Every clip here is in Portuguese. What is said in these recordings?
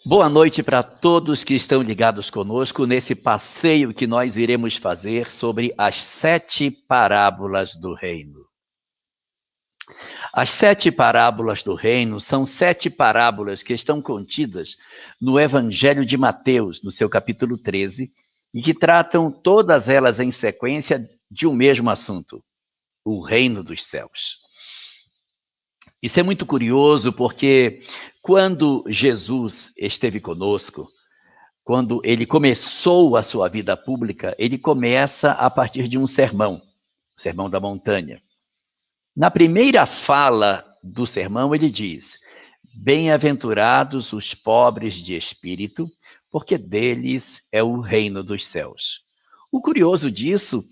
Boa noite para todos que estão ligados conosco nesse passeio que nós iremos fazer sobre as 7 parábolas do reino. As 7 parábolas do reino são 7 parábolas que estão contidas no Evangelho de Mateus, no seu capítulo 13, e que tratam todas elas em sequência de um mesmo assunto: o reino dos céus. Isso é muito curioso porque quando Jesus esteve conosco, quando ele começou a sua vida pública, ele começa a partir de um sermão, o Sermão da Montanha. Na primeira fala do sermão, ele diz: bem-aventurados os pobres de espírito, porque deles é o reino dos céus. O curioso disso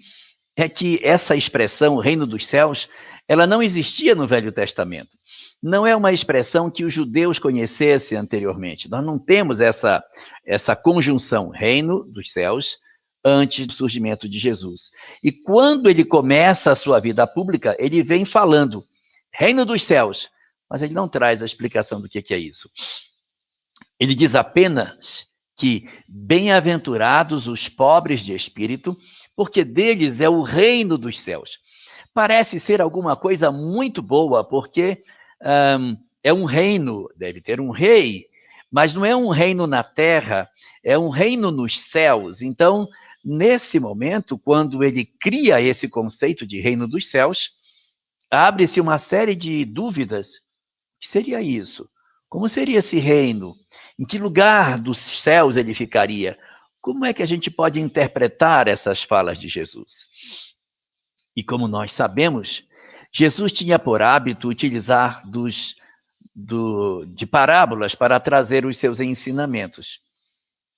é que essa expressão, reino dos céus, ela não existia no Velho Testamento. Não é uma expressão que os judeus conhecessem anteriormente. Nós não temos essa conjunção, reino dos céus, antes do surgimento de Jesus. E quando ele começa a sua vida pública, ele vem falando, reino dos céus, mas ele não traz a explicação do que é isso. Ele diz apenas que bem-aventurados os pobres de espírito, porque deles é o reino dos céus. Parece ser alguma coisa muito boa, porque é um reino, deve ter um rei, mas não é um reino na terra, é um reino nos céus. Então, nesse momento, quando ele cria esse conceito de reino dos céus, abre-se uma série de dúvidas. O que seria isso? Como seria esse reino? Em que lugar dos céus ele ficaria? Como é que a gente pode interpretar essas falas de Jesus? E como nós sabemos, Jesus tinha por hábito utilizar de parábolas para trazer os seus ensinamentos.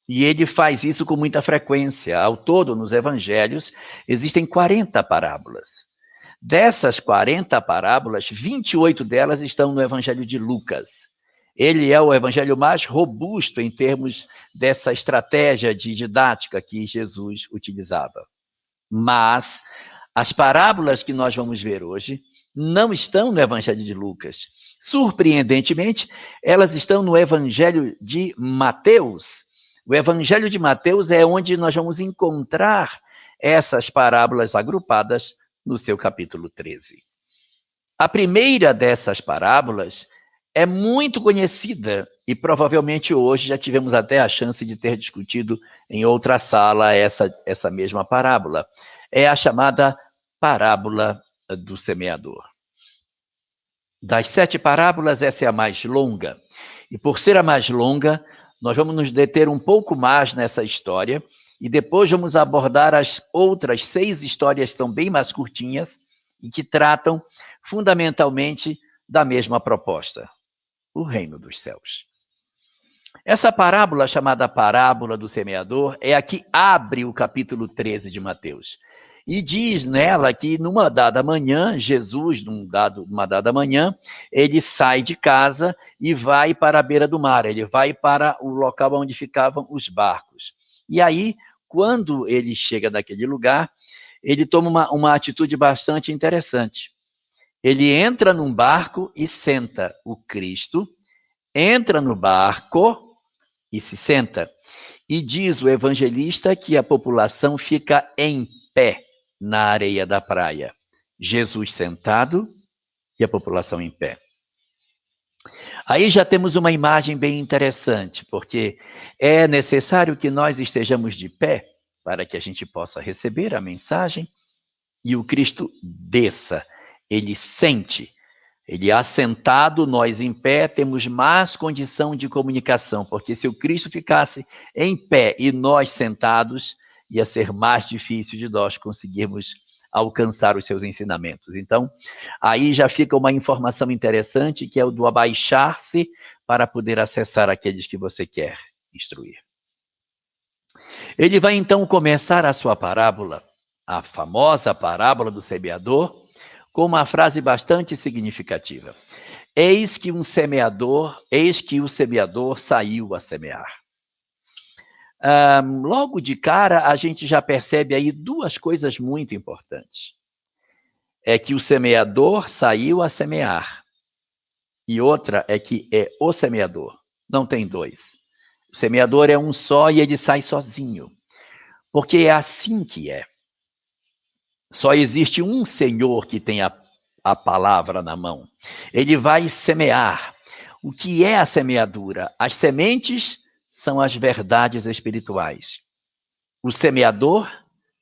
E ele faz isso com muita frequência. Ao todo, nos evangelhos, existem 40 parábolas. Dessas 40 parábolas, 28 delas estão no evangelho de Lucas. Ele é o evangelho mais robusto em termos dessa estratégia de didática que Jesus utilizava. Mas as parábolas que nós vamos ver hoje não estão no evangelho de Lucas. Surpreendentemente, elas estão no evangelho de Mateus. O evangelho de Mateus é onde nós vamos encontrar essas parábolas agrupadas no seu capítulo 13. A primeira dessas parábolas é muito conhecida e provavelmente hoje já tivemos até a chance de ter discutido em outra sala essa mesma parábola. É a chamada parábola do semeador. Das 7 parábolas, essa é a mais longa. E por ser a mais longa, nós vamos nos deter um pouco mais nessa história e depois vamos abordar as outras 6 histórias que são bem mais curtinhas e que tratam fundamentalmente da mesma proposta: o reino dos céus. Essa parábola, chamada parábola do semeador, é a que abre o capítulo 13 de Mateus. E diz nela que numa dada manhã, Jesus, numa dada manhã, ele sai de casa e vai para a beira do mar, ele vai para o local onde ficavam os barcos. E aí, quando ele chega naquele lugar, ele toma uma atitude bastante interessante. Ele entra num barco e senta. O Cristo entra no barco e se senta. E diz o evangelista que a população fica em pé na areia da praia. Jesus sentado e a população em pé. Aí já temos uma imagem bem interessante, porque é necessário que nós estejamos de pé para que a gente possa receber a mensagem e o Cristo desça. Ele sente. Ele assentado, nós em pé, temos mais condição de comunicação, porque se o Cristo ficasse em pé e nós sentados, ia ser mais difícil de nós conseguirmos alcançar os seus ensinamentos. Então, aí já fica uma informação interessante, que é o do abaixar-se para poder acessar aqueles que você quer instruir. Ele vai então começar a sua parábola, a famosa parábola do semeador, com uma frase bastante significativa. Eis que o semeador saiu a semear. Logo de cara, a gente já percebe aí 2 coisas muito importantes. É que o semeador saiu a semear. E outra é que é o semeador. Não tem 2. O semeador é um só e ele sai sozinho. Porque é assim que é. Só existe um Senhor que tem a palavra na mão. Ele vai semear. O que é a semeadura? As sementes são as verdades espirituais. O semeador,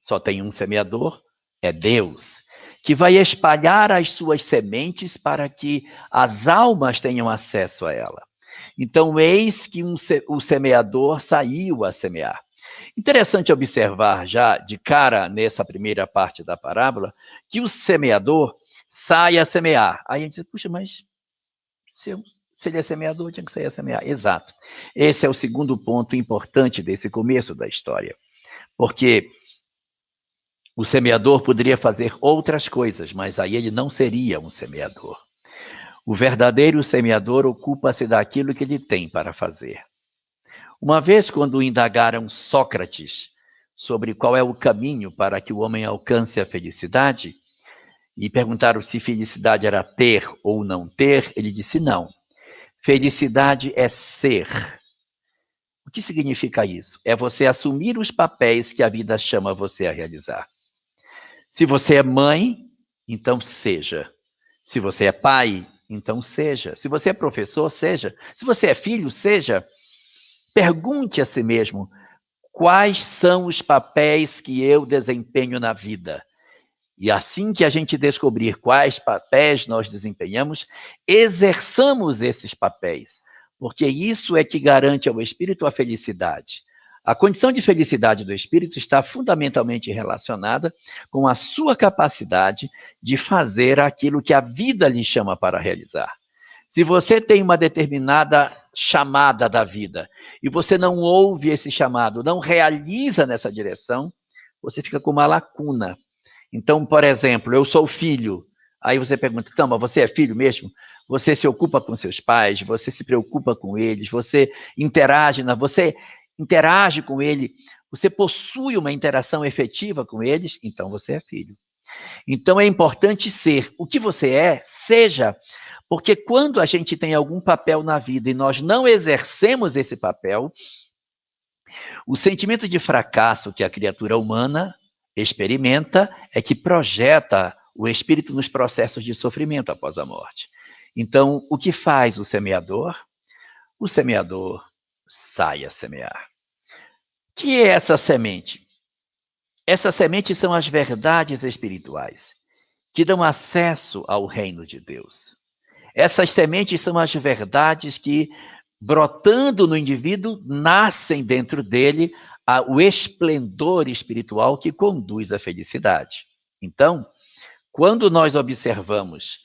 só tem um semeador, é Deus, que vai espalhar as suas sementes para que as almas tenham acesso a ela. Então, eis que o semeador saiu a semear. Interessante observar já de cara nessa primeira parte da parábola que o semeador sai a semear. Aí a gente diz, puxa, mas se ele é semeador, tinha que sair a semear. Exato. Esse é o segundo ponto importante desse começo da história. Porque o semeador poderia fazer outras coisas, mas aí ele não seria um semeador. O verdadeiro semeador ocupa-se daquilo que ele tem para fazer. Uma vez, quando indagaram Sócrates sobre qual é o caminho para que o homem alcance a felicidade, e perguntaram se felicidade era ter ou não ter, ele disse não. Felicidade é ser. O que significa isso? É você assumir os papéis que a vida chama você a realizar. Se você é mãe, então seja. Se você é pai, então seja. Se você é professor, seja. Se você é filho, seja. Pergunte a si mesmo, quais são os papéis que eu desempenho na vida? E assim que a gente descobrir quais papéis nós desempenhamos, exerçamos esses papéis, porque isso é que garante ao espírito a felicidade. A condição de felicidade do espírito está fundamentalmente relacionada com a sua capacidade de fazer aquilo que a vida lhe chama para realizar. Se você tem uma determinada chamada da vida e você não ouve esse chamado, não realiza nessa direção, você fica com uma lacuna. Então, por exemplo, eu sou filho. Aí você pergunta, então, mas você é filho mesmo? Você se ocupa com seus pais, você se preocupa com eles, você interage com ele, você possui uma interação efetiva com eles, então você é filho. Então é importante ser. O que você é, seja. Porque quando a gente tem algum papel na vida e nós não exercemos esse papel, o sentimento de fracasso que a criatura humana experimenta é que projeta o espírito nos processos de sofrimento após a morte. Então, o que faz o semeador? O semeador sai a semear. O que é essa semente? Essas sementes são as verdades espirituais que dão acesso ao reino de Deus. Essas sementes são as verdades que, brotando no indivíduo, nascem dentro dele o esplendor espiritual que conduz à felicidade. Então, quando nós observamos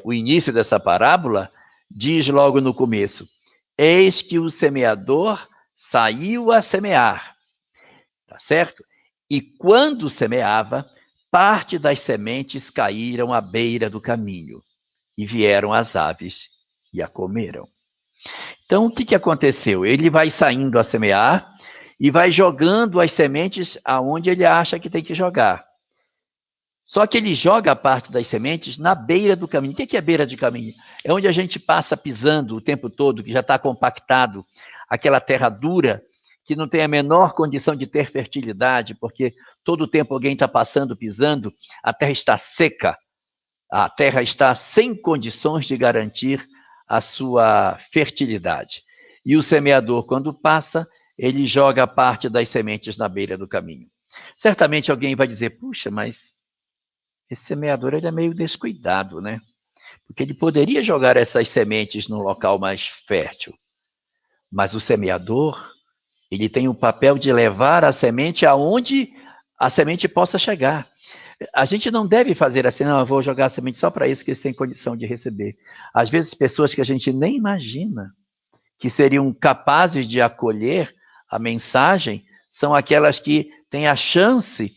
o início dessa parábola, diz logo no começo, eis que o semeador saiu a semear, tá certo? E quando semeava, parte das sementes caíram à beira do caminho. E vieram as aves e a comeram. Então, o que aconteceu? Ele vai saindo a semear e vai jogando as sementes aonde ele acha que tem que jogar. Só que ele joga a parte das sementes na beira do caminho. O que é beira de caminho? É onde a gente passa pisando o tempo todo, que já está compactado, aquela terra dura, que não tem a menor condição de ter fertilidade, porque todo o tempo alguém está passando, pisando, a terra está seca. A terra está sem condições de garantir a sua fertilidade. E o semeador, quando passa, ele joga parte das sementes na beira do caminho. Certamente alguém vai dizer, puxa, mas esse semeador ele é meio descuidado, né? Porque ele poderia jogar essas sementes num local mais fértil. Mas o semeador, ele tem o papel de levar a semente aonde a semente possa chegar. A gente não deve fazer assim, não, eu vou jogar a semente só para isso que eles têm condição de receber. Às vezes, pessoas que a gente nem imagina que seriam capazes de acolher a mensagem são aquelas que têm a chance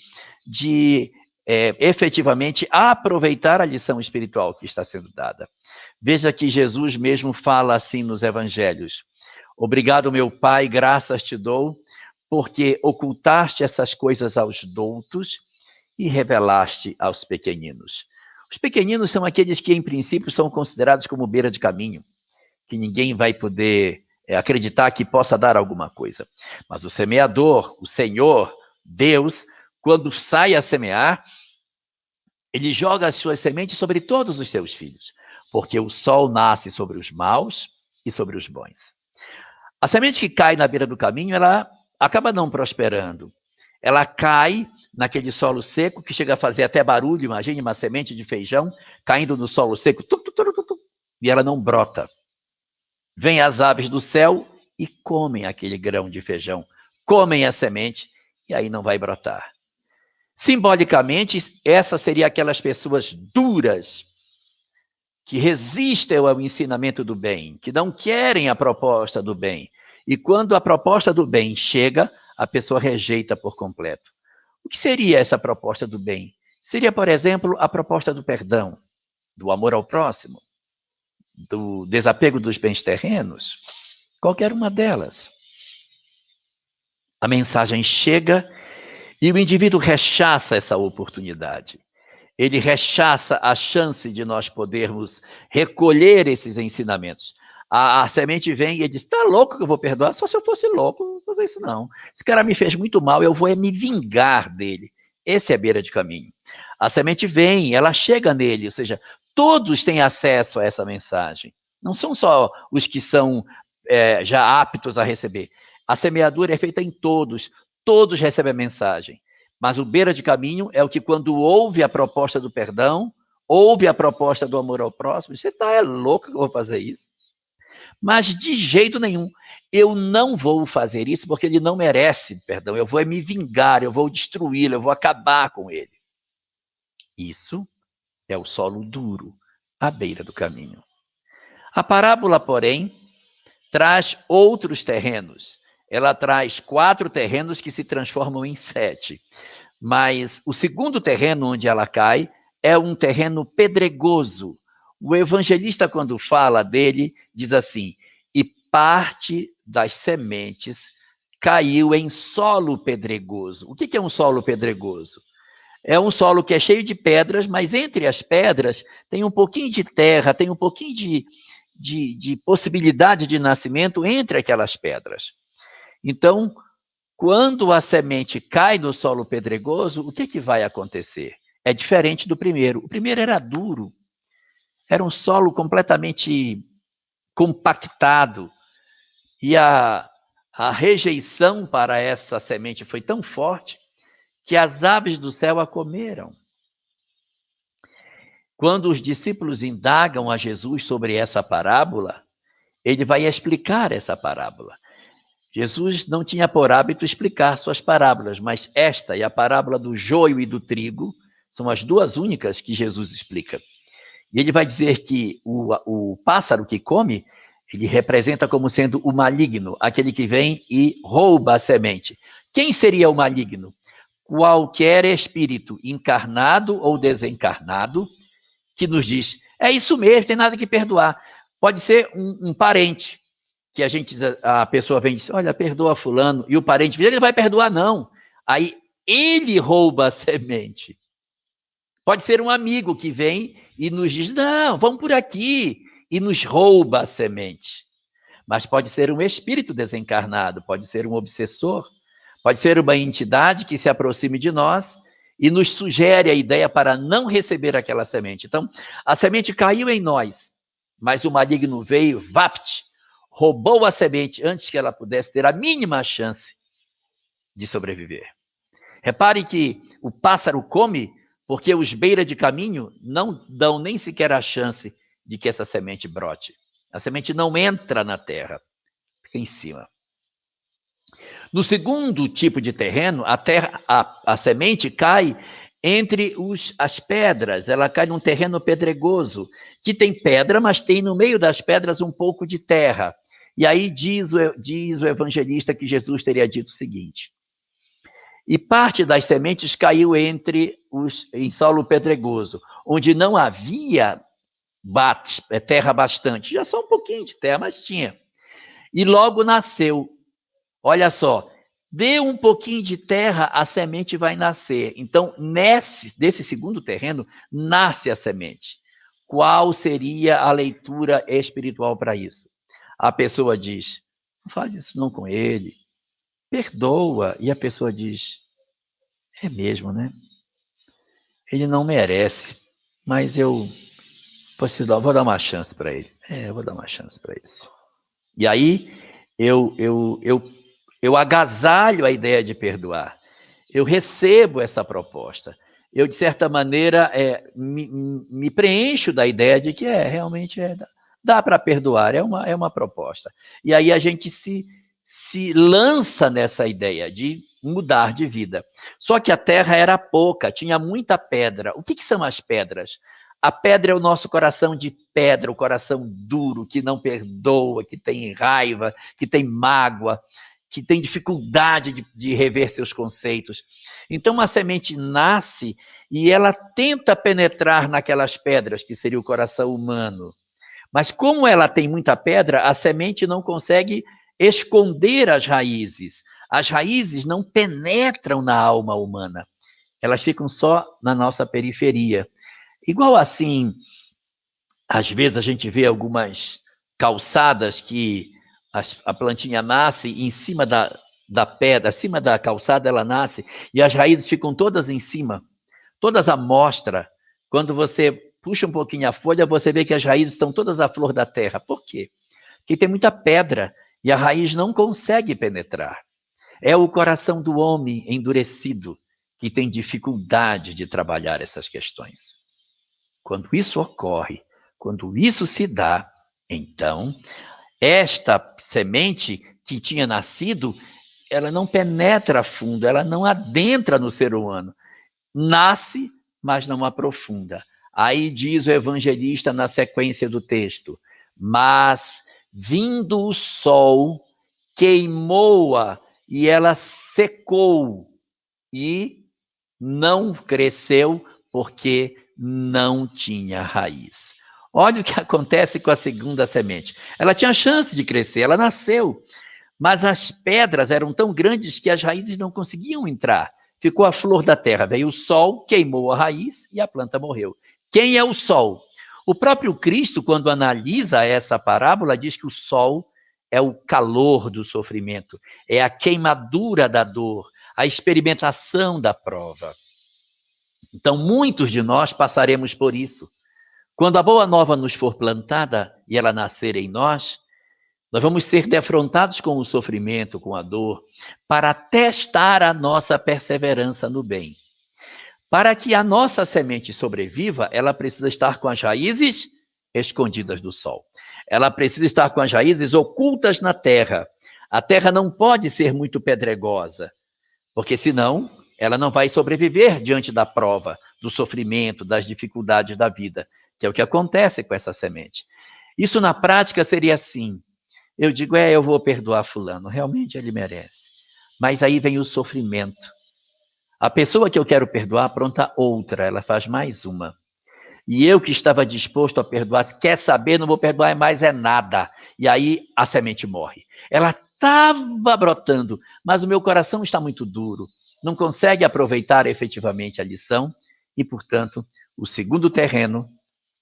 de efetivamente aproveitar a lição espiritual que está sendo dada. Veja que Jesus mesmo fala assim nos evangelhos. Obrigado, meu Pai, graças te dou, porque ocultaste essas coisas aos doutos e revelaste aos pequeninos. Os pequeninos são aqueles que, em princípio, são considerados como beira de caminho, que ninguém vai poder acreditar que possa dar alguma coisa. Mas o semeador, o Senhor, Deus, quando sai a semear, ele joga as suas sementes sobre todos os seus filhos, porque o sol nasce sobre os maus e sobre os bons. A semente que cai na beira do caminho, ela acaba não prosperando. Ela cai naquele solo seco que chega a fazer até barulho. Imagine uma semente de feijão caindo no solo seco, e ela não brota. Vêm as aves do céu e comem aquele grão de feijão, comem a semente e aí não vai brotar. Simbolicamente, essa seria aquelas pessoas duras que resistem ao ensinamento do bem, que não querem a proposta do bem. E quando a proposta do bem chega, a pessoa rejeita por completo. O que seria essa proposta do bem? Seria, por exemplo, a proposta do perdão, do amor ao próximo, do desapego dos bens terrenos, qualquer uma delas. A mensagem chega e o indivíduo rechaça essa oportunidade. Ele rechaça a chance de nós podermos recolher esses ensinamentos. A semente vem e ele diz, está louco que eu vou perdoar? Só se eu fosse louco, não vou fazer isso não. Esse cara me fez muito mal, eu vou me vingar dele. Esse é a beira de caminho. A semente vem, ela chega nele, ou seja, todos têm acesso a essa mensagem. Não são só os que são já aptos a receber. A semeadura é feita em todos, todos recebem a mensagem. Mas o beira de caminho é o que, quando ouve a proposta do perdão, ouve a proposta do amor ao próximo, você está louco que eu vou fazer isso? Mas de jeito nenhum, eu não vou fazer isso porque ele não merece perdão, eu vou me vingar, eu vou destruí-lo, eu vou acabar com ele. Isso é o solo duro, à beira do caminho. A parábola, porém, traz outros terrenos. Ela traz 4 terrenos que se transformam em 7. Mas o segundo terreno onde ela cai é um terreno pedregoso. O evangelista, quando fala dele, diz assim, e parte das sementes caiu em solo pedregoso. O que é um solo pedregoso? É um solo que é cheio de pedras, mas entre as pedras tem um pouquinho de terra, tem um pouquinho de possibilidade de nascimento entre aquelas pedras. Então, quando a semente cai no solo pedregoso, o que vai acontecer? É diferente do primeiro. O primeiro era duro, era um solo completamente compactado, e a rejeição para essa semente foi tão forte que as aves do céu a comeram. Quando os discípulos indagam a Jesus sobre essa parábola, ele vai explicar essa parábola. Jesus não tinha por hábito explicar suas parábolas, mas esta e a parábola do joio e do trigo são as 2 únicas que Jesus explica. E ele vai dizer que o pássaro que come, ele representa como sendo o maligno, aquele que vem e rouba a semente. Quem seria o maligno? Qualquer espírito encarnado ou desencarnado que nos diz, é isso mesmo, tem nada que perdoar. Pode ser um parente, que a pessoa vem e diz, olha, perdoa fulano, e o parente diz, ele vai perdoar não. Aí ele rouba a semente. Pode ser um amigo que vem e nos diz, não, vamos por aqui, e nos rouba a semente. Mas pode ser um espírito desencarnado, pode ser um obsessor, pode ser uma entidade que se aproxime de nós e nos sugere a ideia para não receber aquela semente. Então, a semente caiu em nós, mas o maligno veio, vapt, roubou a semente antes que ela pudesse ter a mínima chance de sobreviver. Repare que o pássaro come porque os beira de caminho não dão nem sequer a chance de que essa semente brote. A semente não entra na terra, fica em cima. No segundo tipo de terreno, a semente cai entre as pedras, ela cai num terreno pedregoso, que tem pedra, mas tem no meio das pedras um pouco de terra. E aí diz o evangelista que Jesus teria dito o seguinte, e parte das sementes caiu em solo pedregoso, onde não havia terra bastante, já só um pouquinho de terra, mas tinha. E logo nasceu. Olha só, dê um pouquinho de terra, a semente vai nascer. Então, desse segundo terreno, nasce a semente. Qual seria a leitura espiritual para isso? A pessoa diz, Não faz isso não com ele. Perdoa. E a pessoa diz, é mesmo, né? Ele não merece, mas eu vou dar uma chance para ele. Eu vou dar uma chance para esse. E aí, eu agasalho a ideia de perdoar. Eu recebo essa proposta. Eu, de certa maneira, me preencho da ideia de que realmente dá para perdoar, é uma proposta. E aí a gente se lança nessa ideia de mudar de vida. Só que a terra era pouca, tinha muita pedra. O que são as pedras? A pedra é o nosso coração de pedra, o coração duro, que não perdoa, que tem raiva, que tem mágoa, que tem dificuldade de rever seus conceitos. Então a semente nasce e ela tenta penetrar naquelas pedras, que seria o coração humano. Mas como ela tem muita pedra, a semente não consegue esconder as raízes. As raízes não penetram na alma humana. Elas ficam só na nossa periferia. Igual assim, às vezes a gente vê algumas calçadas que a plantinha nasce em cima da pedra, acima da calçada ela nasce, e as raízes ficam todas em cima, todas à mostra. Quando você puxa um pouquinho a folha, você vê que as raízes estão todas à flor da terra. Por quê? Porque tem muita pedra e a raiz não consegue penetrar. É o coração do homem endurecido que tem dificuldade de trabalhar essas questões. Quando isso ocorre, quando isso se dá, então, esta semente que tinha nascido, ela não penetra fundo, ela não adentra no ser humano. Nasce, mas não aprofunda. Aí diz o evangelista na sequência do texto, mas vindo o sol, queimou-a e ela secou e não cresceu porque não tinha raiz. Olha o que acontece com a segunda semente. Ela tinha chance de crescer, ela nasceu, mas as pedras eram tão grandes que as raízes não conseguiam entrar. Ficou a flor da terra, veio o sol, queimou a raiz e a planta morreu. Quem é o sol? O próprio Cristo, quando analisa essa parábola, diz que o sol é o calor do sofrimento, é a queimadura da dor, a experimentação da prova. Então, muitos de nós passaremos por isso. Quando a boa nova nos for plantada e ela nascer em nós vamos ser defrontados com o sofrimento, com a dor, para testar a nossa perseverança no bem. Para que a nossa semente sobreviva, ela precisa estar com as raízes escondidas do sol. Ela precisa estar com as raízes ocultas na terra. A terra não pode ser muito pedregosa, porque senão ela não vai sobreviver diante da prova, do sofrimento, das dificuldades da vida, que é o que acontece com essa semente. Isso na prática seria assim. Eu digo, eu vou perdoar fulano, realmente ele merece. Mas aí vem o sofrimento. A pessoa que eu quero perdoar apronta outra, ela faz mais uma. E eu que estava disposto a perdoar, quer saber, não vou perdoar mais nada. E aí a semente morre. Ela estava brotando, mas o meu coração está muito duro, não consegue aproveitar efetivamente a lição e, portanto, o segundo terreno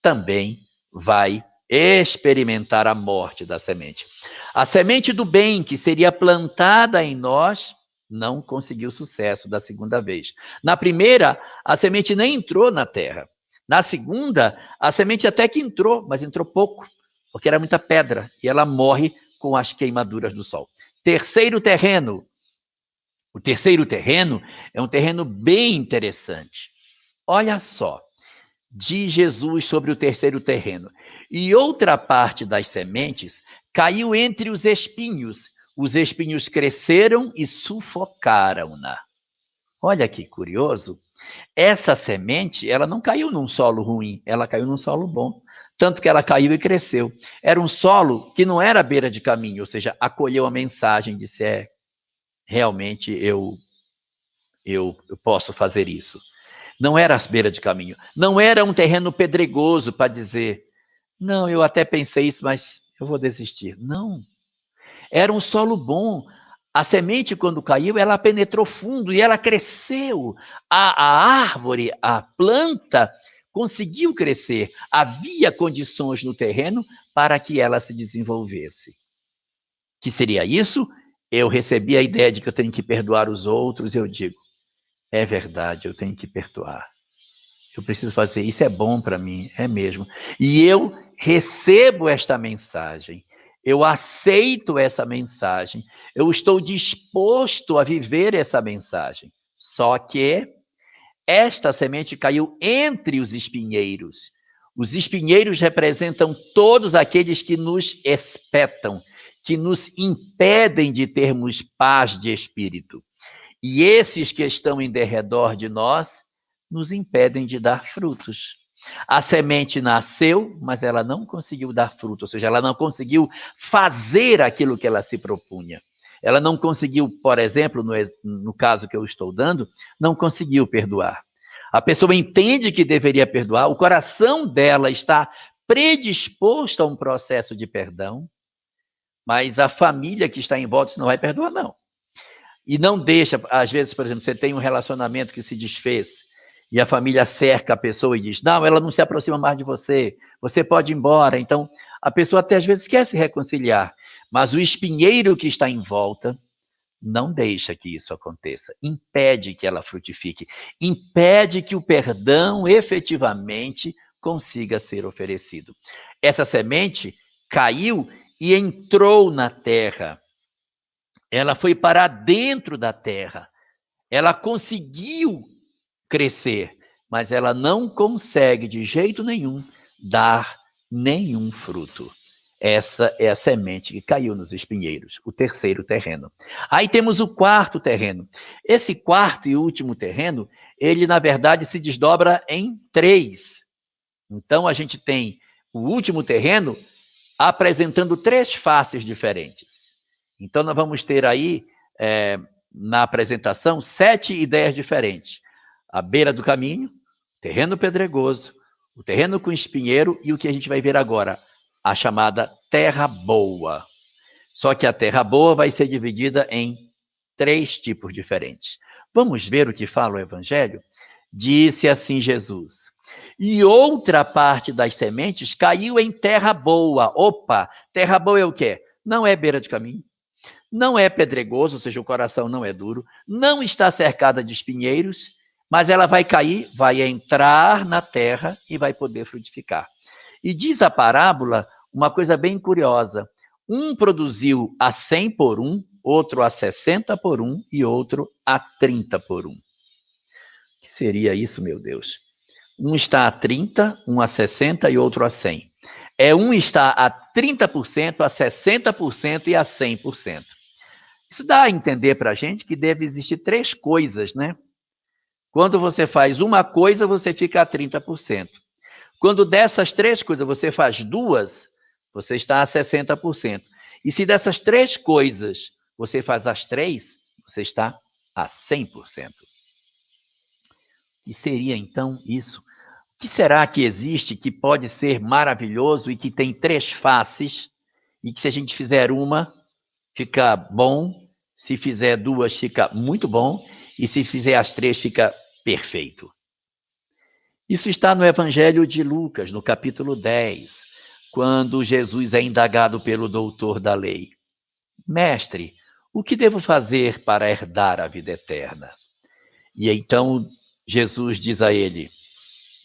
também vai experimentar a morte da semente. A semente do bem, que seria plantada em nós, não conseguiu sucesso da segunda vez. Na primeira, a semente nem entrou na terra. Na segunda, a semente até que entrou, mas entrou pouco, porque era muita pedra, e ela morre com as queimaduras do sol. Terceiro terreno. O terceiro terreno é um terreno bem interessante. Olha só, diz Jesus sobre o terceiro terreno. E outra parte das sementes caiu entre os espinhos. Os espinhos cresceram e sufocaram-na. Olha que curioso. Essa semente, ela não caiu num solo ruim, ela caiu num solo bom. Tanto que ela caiu e cresceu. Era um solo que não era beira de caminho, ou seja, acolheu a mensagem, disse, realmente eu posso fazer isso. Não era à beira de caminho. Não era um terreno pedregoso para dizer, não, eu até pensei isso, mas eu vou desistir. Não. Era um solo bom. A semente, quando caiu, ela penetrou fundo e ela cresceu. A árvore, a planta, conseguiu crescer. Havia condições no terreno para que ela se desenvolvesse. Que seria isso? Eu recebi a ideia de que eu tenho que perdoar os outros, eu digo, é verdade, eu tenho que perdoar. Eu preciso fazer isso, é bom para mim, é mesmo. E eu recebo esta mensagem, eu aceito essa mensagem, eu estou disposto a viver essa mensagem. Só que esta semente caiu entre os espinheiros. Os espinheiros representam todos aqueles que nos espetam, que nos impedem de termos paz de espírito. E esses que estão em derredor de nós nos impedem de dar frutos. A semente nasceu, mas ela não conseguiu dar fruto, ou seja, ela não conseguiu fazer aquilo que ela se propunha. Ela não conseguiu, por exemplo, no caso que eu estou dando, não conseguiu perdoar. A pessoa entende que deveria perdoar, o coração dela está predisposto a um processo de perdão, mas a família que está em volta não vai perdoar, não. E não deixa, às vezes, por exemplo, você tem um relacionamento que se desfez, e a família cerca a pessoa e diz, não, ela não se aproxima mais de você, você pode ir embora. Então, a pessoa até às vezes quer se reconciliar, mas o espinheiro que está em volta não deixa que isso aconteça, impede que ela frutifique, impede que o perdão efetivamente consiga ser oferecido. Essa semente caiu e entrou na terra, ela foi para dentro da terra, ela conseguiu crescer, mas ela não consegue de jeito nenhum dar nenhum fruto. Essa é a semente que caiu nos espinheiros, o terceiro terreno. Aí temos o quarto terreno. Esse quarto e último terreno, ele na verdade se desdobra em 3. Então a gente tem o último terreno apresentando 3 faces diferentes. Então nós vamos ter aí, na apresentação, 7 ideias diferentes. A beira do caminho, terreno pedregoso, o terreno com espinheiro e o que a gente vai ver agora, a chamada terra boa. Só que a terra boa vai ser dividida em 3 tipos diferentes. Vamos ver o que fala o Evangelho? Disse assim Jesus, e outra parte das sementes caiu em terra boa. Opa, terra boa é o quê? Não é beira de caminho, não é pedregoso, ou seja, o coração não é duro, não está cercada de espinheiros, mas ela vai cair, vai entrar na terra e vai poder frutificar. E diz a parábola uma coisa bem curiosa. Um produziu a 100 por 1, outro a 60 por 1 e outro a 30 por 1. O que seria isso, meu Deus? Um está a 30, um a 60 e outro a 100. Um está a 30%, a 60% e a 100%. Isso dá a entender para a gente que deve existir 3 coisas, né? Quando você faz uma coisa, você fica a 30%. Quando dessas 3 coisas você faz 2, você está a 60%. E se dessas 3 coisas você faz as 3, você está a 100%. E seria então isso? O que será que existe que pode ser maravilhoso e que tem 3 faces e que se a gente fizer uma, fica bom, se fizer 2, fica muito bom e se fizer as 3, fica perfeito? Isso está no Evangelho de Lucas, no capítulo 10, quando Jesus é indagado pelo doutor da lei. Mestre, o que devo fazer para herdar a vida eterna? E então Jesus diz a ele,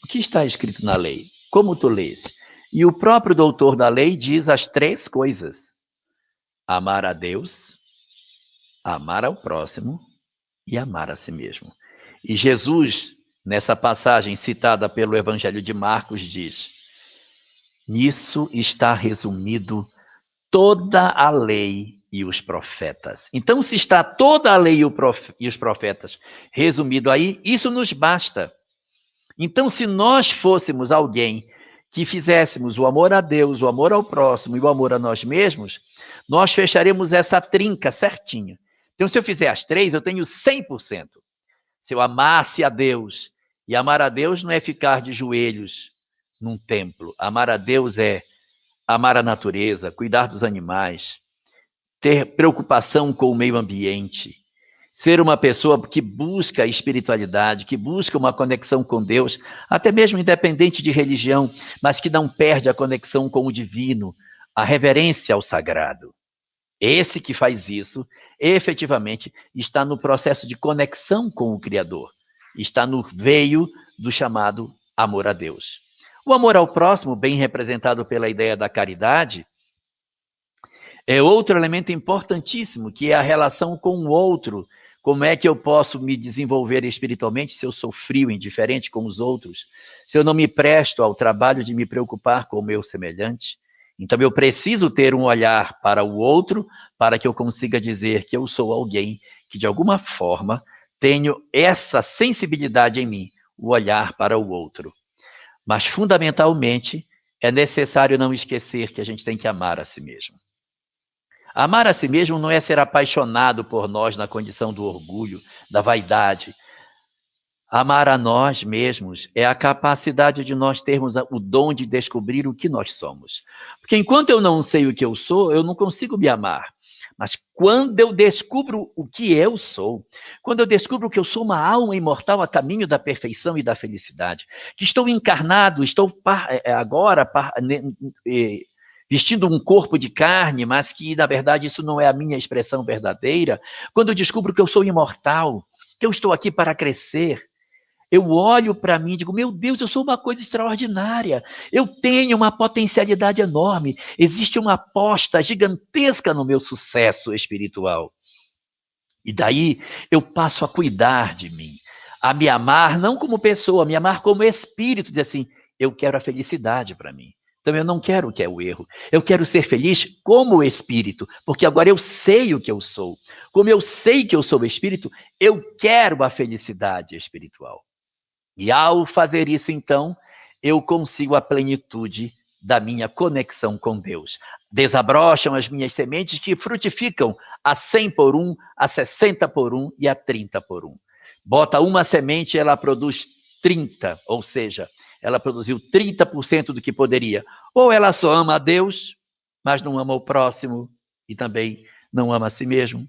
o que está escrito na lei? Como tu lês? E o próprio doutor da lei diz as 3 coisas. Amar a Deus, amar ao próximo e amar a si mesmo. E Jesus, nessa passagem citada pelo Evangelho de Marcos, diz, nisso está resumido toda a lei e os profetas. Então, se está toda a lei e os profetas resumido aí, isso nos basta. Então, se nós fôssemos alguém que fizéssemos o amor a Deus, o amor ao próximo e o amor a nós mesmos, nós fecharemos essa trinca certinho. Então, se eu fizer as 3, eu tenho 100%. Se eu amasse a Deus, e amar a Deus não é ficar de joelhos num templo. Amar a Deus é amar a natureza, cuidar dos animais, ter preocupação com o meio ambiente, ser uma pessoa que busca a espiritualidade, que busca uma conexão com Deus, até mesmo independente de religião, mas que não perde a conexão com o divino, a reverência ao sagrado. Esse que faz isso, efetivamente, está no processo de conexão com o Criador. Está no veio do chamado amor a Deus. O amor ao próximo, bem representado pela ideia da caridade, é outro elemento importantíssimo, que é a relação com o outro. Como é que eu posso me desenvolver espiritualmente se eu sou frio, indiferente com os outros? Se eu não me presto ao trabalho de me preocupar com o meu semelhante? Então eu preciso ter um olhar para o outro, para que eu consiga dizer que eu sou alguém que, de alguma forma, tenho essa sensibilidade em mim, o olhar para o outro. Mas, fundamentalmente, é necessário não esquecer que a gente tem que amar a si mesmo. Amar a si mesmo não é ser apaixonado por nós na condição do orgulho, da vaidade. Amar a nós mesmos é a capacidade de nós termos o dom de descobrir o que nós somos. Porque enquanto eu não sei o que eu sou, eu não consigo me amar. Mas quando eu descubro o que eu sou, quando eu descubro que eu sou uma alma imortal a caminho da perfeição e da felicidade, que estou encarnado, estou agora vestindo um corpo de carne, mas que, na verdade, isso não é a minha expressão verdadeira, quando eu descubro que eu sou imortal, que eu estou aqui para crescer, eu olho para mim e digo, meu Deus, eu sou uma coisa extraordinária, eu tenho uma potencialidade enorme, existe uma aposta gigantesca no meu sucesso espiritual. E daí eu passo a cuidar de mim, a me amar não como pessoa, a me amar como espírito, dizer assim, eu quero a felicidade para mim. Então eu não quero o que é o erro, eu quero ser feliz como espírito, porque agora eu sei o que eu sou. Como eu sei que eu sou espírito, eu quero a felicidade espiritual. E ao fazer isso, então, eu consigo a plenitude da minha conexão com Deus. Desabrocham as minhas sementes que frutificam a 100 por 1, a 60 por 1 e a 30 por 1. Bota uma semente, ela produz 30, ou seja, ela produziu 30% do que poderia. Ou ela só ama a Deus, mas não ama o próximo e também não ama a si mesmo.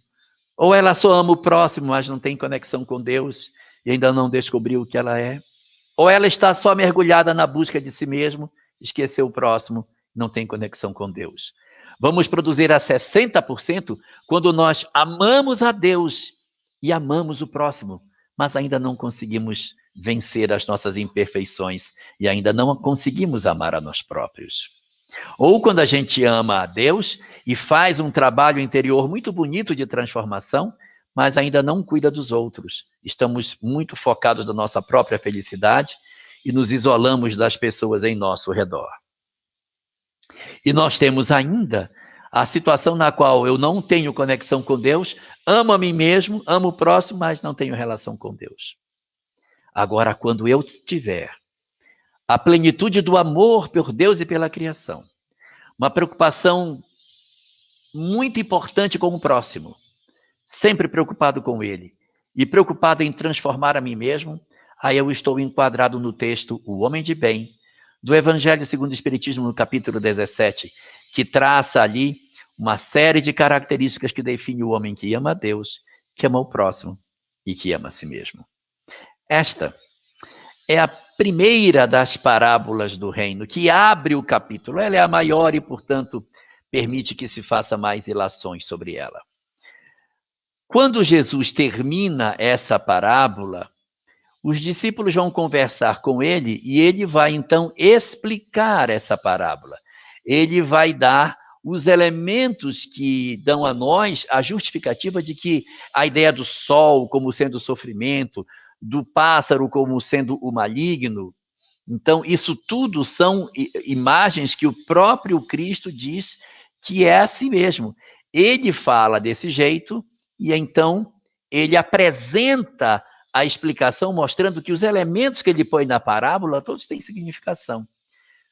Ou ela só ama o próximo, mas não tem conexão com Deus e ainda não descobriu o que ela é. Ou ela está só mergulhada na busca de si mesmo, esqueceu o próximo, não tem conexão com Deus. Vamos produzir a 60% quando nós amamos a Deus e amamos o próximo, mas ainda não conseguimos vencer as nossas imperfeições e ainda não conseguimos amar a nós próprios. Ou quando a gente ama a Deus e faz um trabalho interior muito bonito de transformação, mas ainda não cuida dos outros. Estamos muito focados na nossa própria felicidade e nos isolamos das pessoas em nosso redor. E nós temos ainda a situação na qual eu não tenho conexão com Deus, amo a mim mesmo, amo o próximo, mas não tenho relação com Deus. Agora, quando eu tiver a plenitude do amor por Deus e pela criação, uma preocupação muito importante com o próximo, sempre preocupado com ele e preocupado em transformar a mim mesmo, aí eu estou enquadrado no texto O Homem de Bem, do Evangelho segundo o Espiritismo, no capítulo 17, que traça ali uma série de características que define o homem que ama a Deus, que ama o próximo e que ama a si mesmo. Esta é a primeira das parábolas do reino, que abre o capítulo. Ela é a maior e, portanto, permite que se faça mais ilações sobre ela. Quando Jesus termina essa parábola, os discípulos vão conversar com ele e ele vai, então, explicar essa parábola. Ele vai dar os elementos que dão a nós a justificativa de que a ideia do sol como sendo sofrimento, do pássaro como sendo o maligno, então, isso tudo são imagens que o próprio Cristo diz que é assim mesmo. Ele fala desse jeito e, então, ele apresenta a explicação mostrando que os elementos que ele põe na parábola, todos têm significação,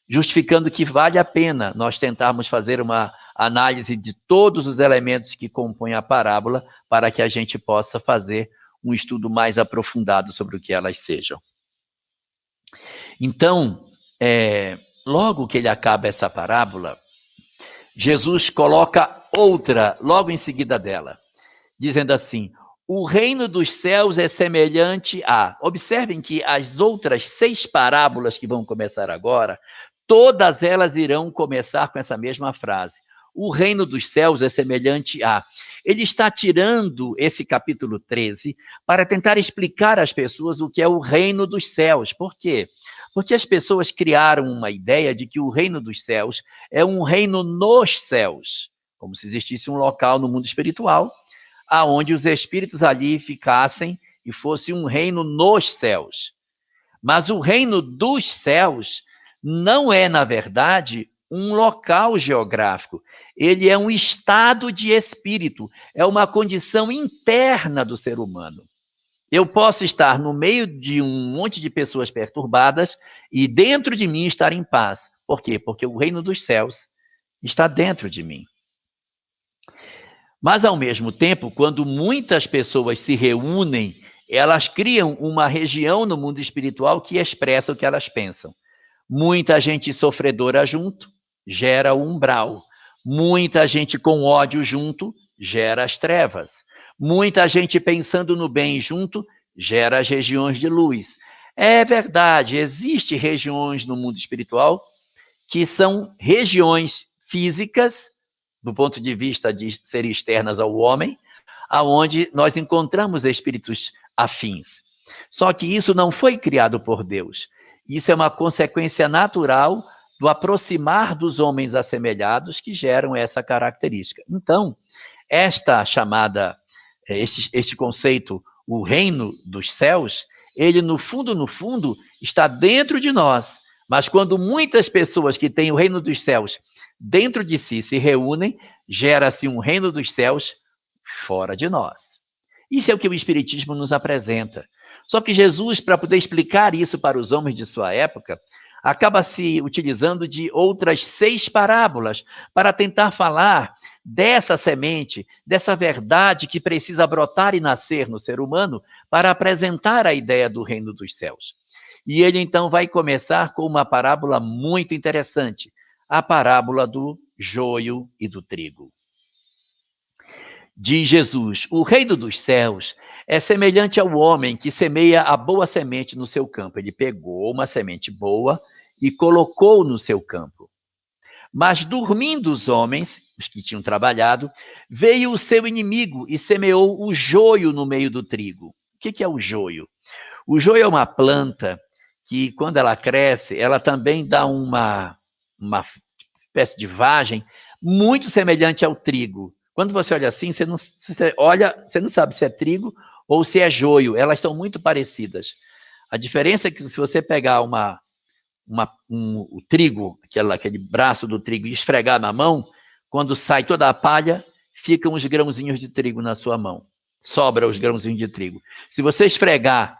justificando que vale a pena nós tentarmos fazer uma análise de todos os elementos que compõem a parábola para que a gente possa fazer um estudo mais aprofundado sobre o que elas sejam. Então, logo que ele acaba essa parábola, Jesus coloca outra logo em seguida dela, dizendo assim, o reino dos céus é semelhante a... Observem que as outras 6 parábolas que vão começar agora, todas elas irão começar com essa mesma frase. o reino dos céus é semelhante a... Ele está tirando esse capítulo 13 para tentar explicar às pessoas o que é o reino dos céus. Por quê? Porque as pessoas criaram uma ideia de que o reino dos céus é um reino nos céus, como se existisse um local no mundo espiritual, aonde os espíritos ali ficassem e fosse um reino nos céus. Mas o reino dos céus não é, na verdade, um local geográfico. Ele é um estado de espírito, é uma condição interna do ser humano. Eu posso estar no meio de um monte de pessoas perturbadas e dentro de mim estar em paz. Por quê? Porque o reino dos céus está dentro de mim. Mas, ao mesmo tempo, quando muitas pessoas se reúnem, elas criam uma região no mundo espiritual que expressa o que elas pensam. Muita gente sofredora junto gera o umbral. Muita gente com ódio junto gera as trevas. Muita gente pensando no bem junto gera as regiões de luz. É verdade, existem regiões no mundo espiritual que são regiões físicas, do ponto de vista de serem externas ao homem, aonde nós encontramos espíritos afins. Só que isso não foi criado por Deus. Isso é uma consequência natural do aproximar dos homens assemelhados que geram essa característica. Então, esta chamada, este conceito, o reino dos céus, ele no fundo, está dentro de nós. Mas quando muitas pessoas que têm o reino dos céus dentro de si se reúnem, gera-se um reino dos céus fora de nós. Isso é o que o Espiritismo nos apresenta. Só que Jesus, para poder explicar isso para os homens de sua época, acaba se utilizando de outras 6 parábolas para tentar falar dessa semente, dessa verdade que precisa brotar e nascer no ser humano para apresentar a ideia do reino dos céus. E ele, então, vai começar com uma parábola muito interessante, a parábola do joio e do trigo. Diz Jesus, o reino dos céus é semelhante ao homem que semeia a boa semente no seu campo. Ele pegou uma semente boa e colocou no seu campo. Mas dormindo os homens, os que tinham trabalhado, veio o seu inimigo e semeou o joio no meio do trigo. O que é o joio? O joio é uma planta que, quando ela cresce, ela também dá uma espécie de vagem muito semelhante ao trigo. Quando você olha assim, você não sabe se é trigo ou se é joio. Elas são muito parecidas. A diferença é que se você pegar o trigo, aquele braço do trigo e esfregar na mão, quando sai toda a palha, ficam os grãozinhos de trigo na sua mão. Sobra os grãozinhos de trigo. Se você esfregar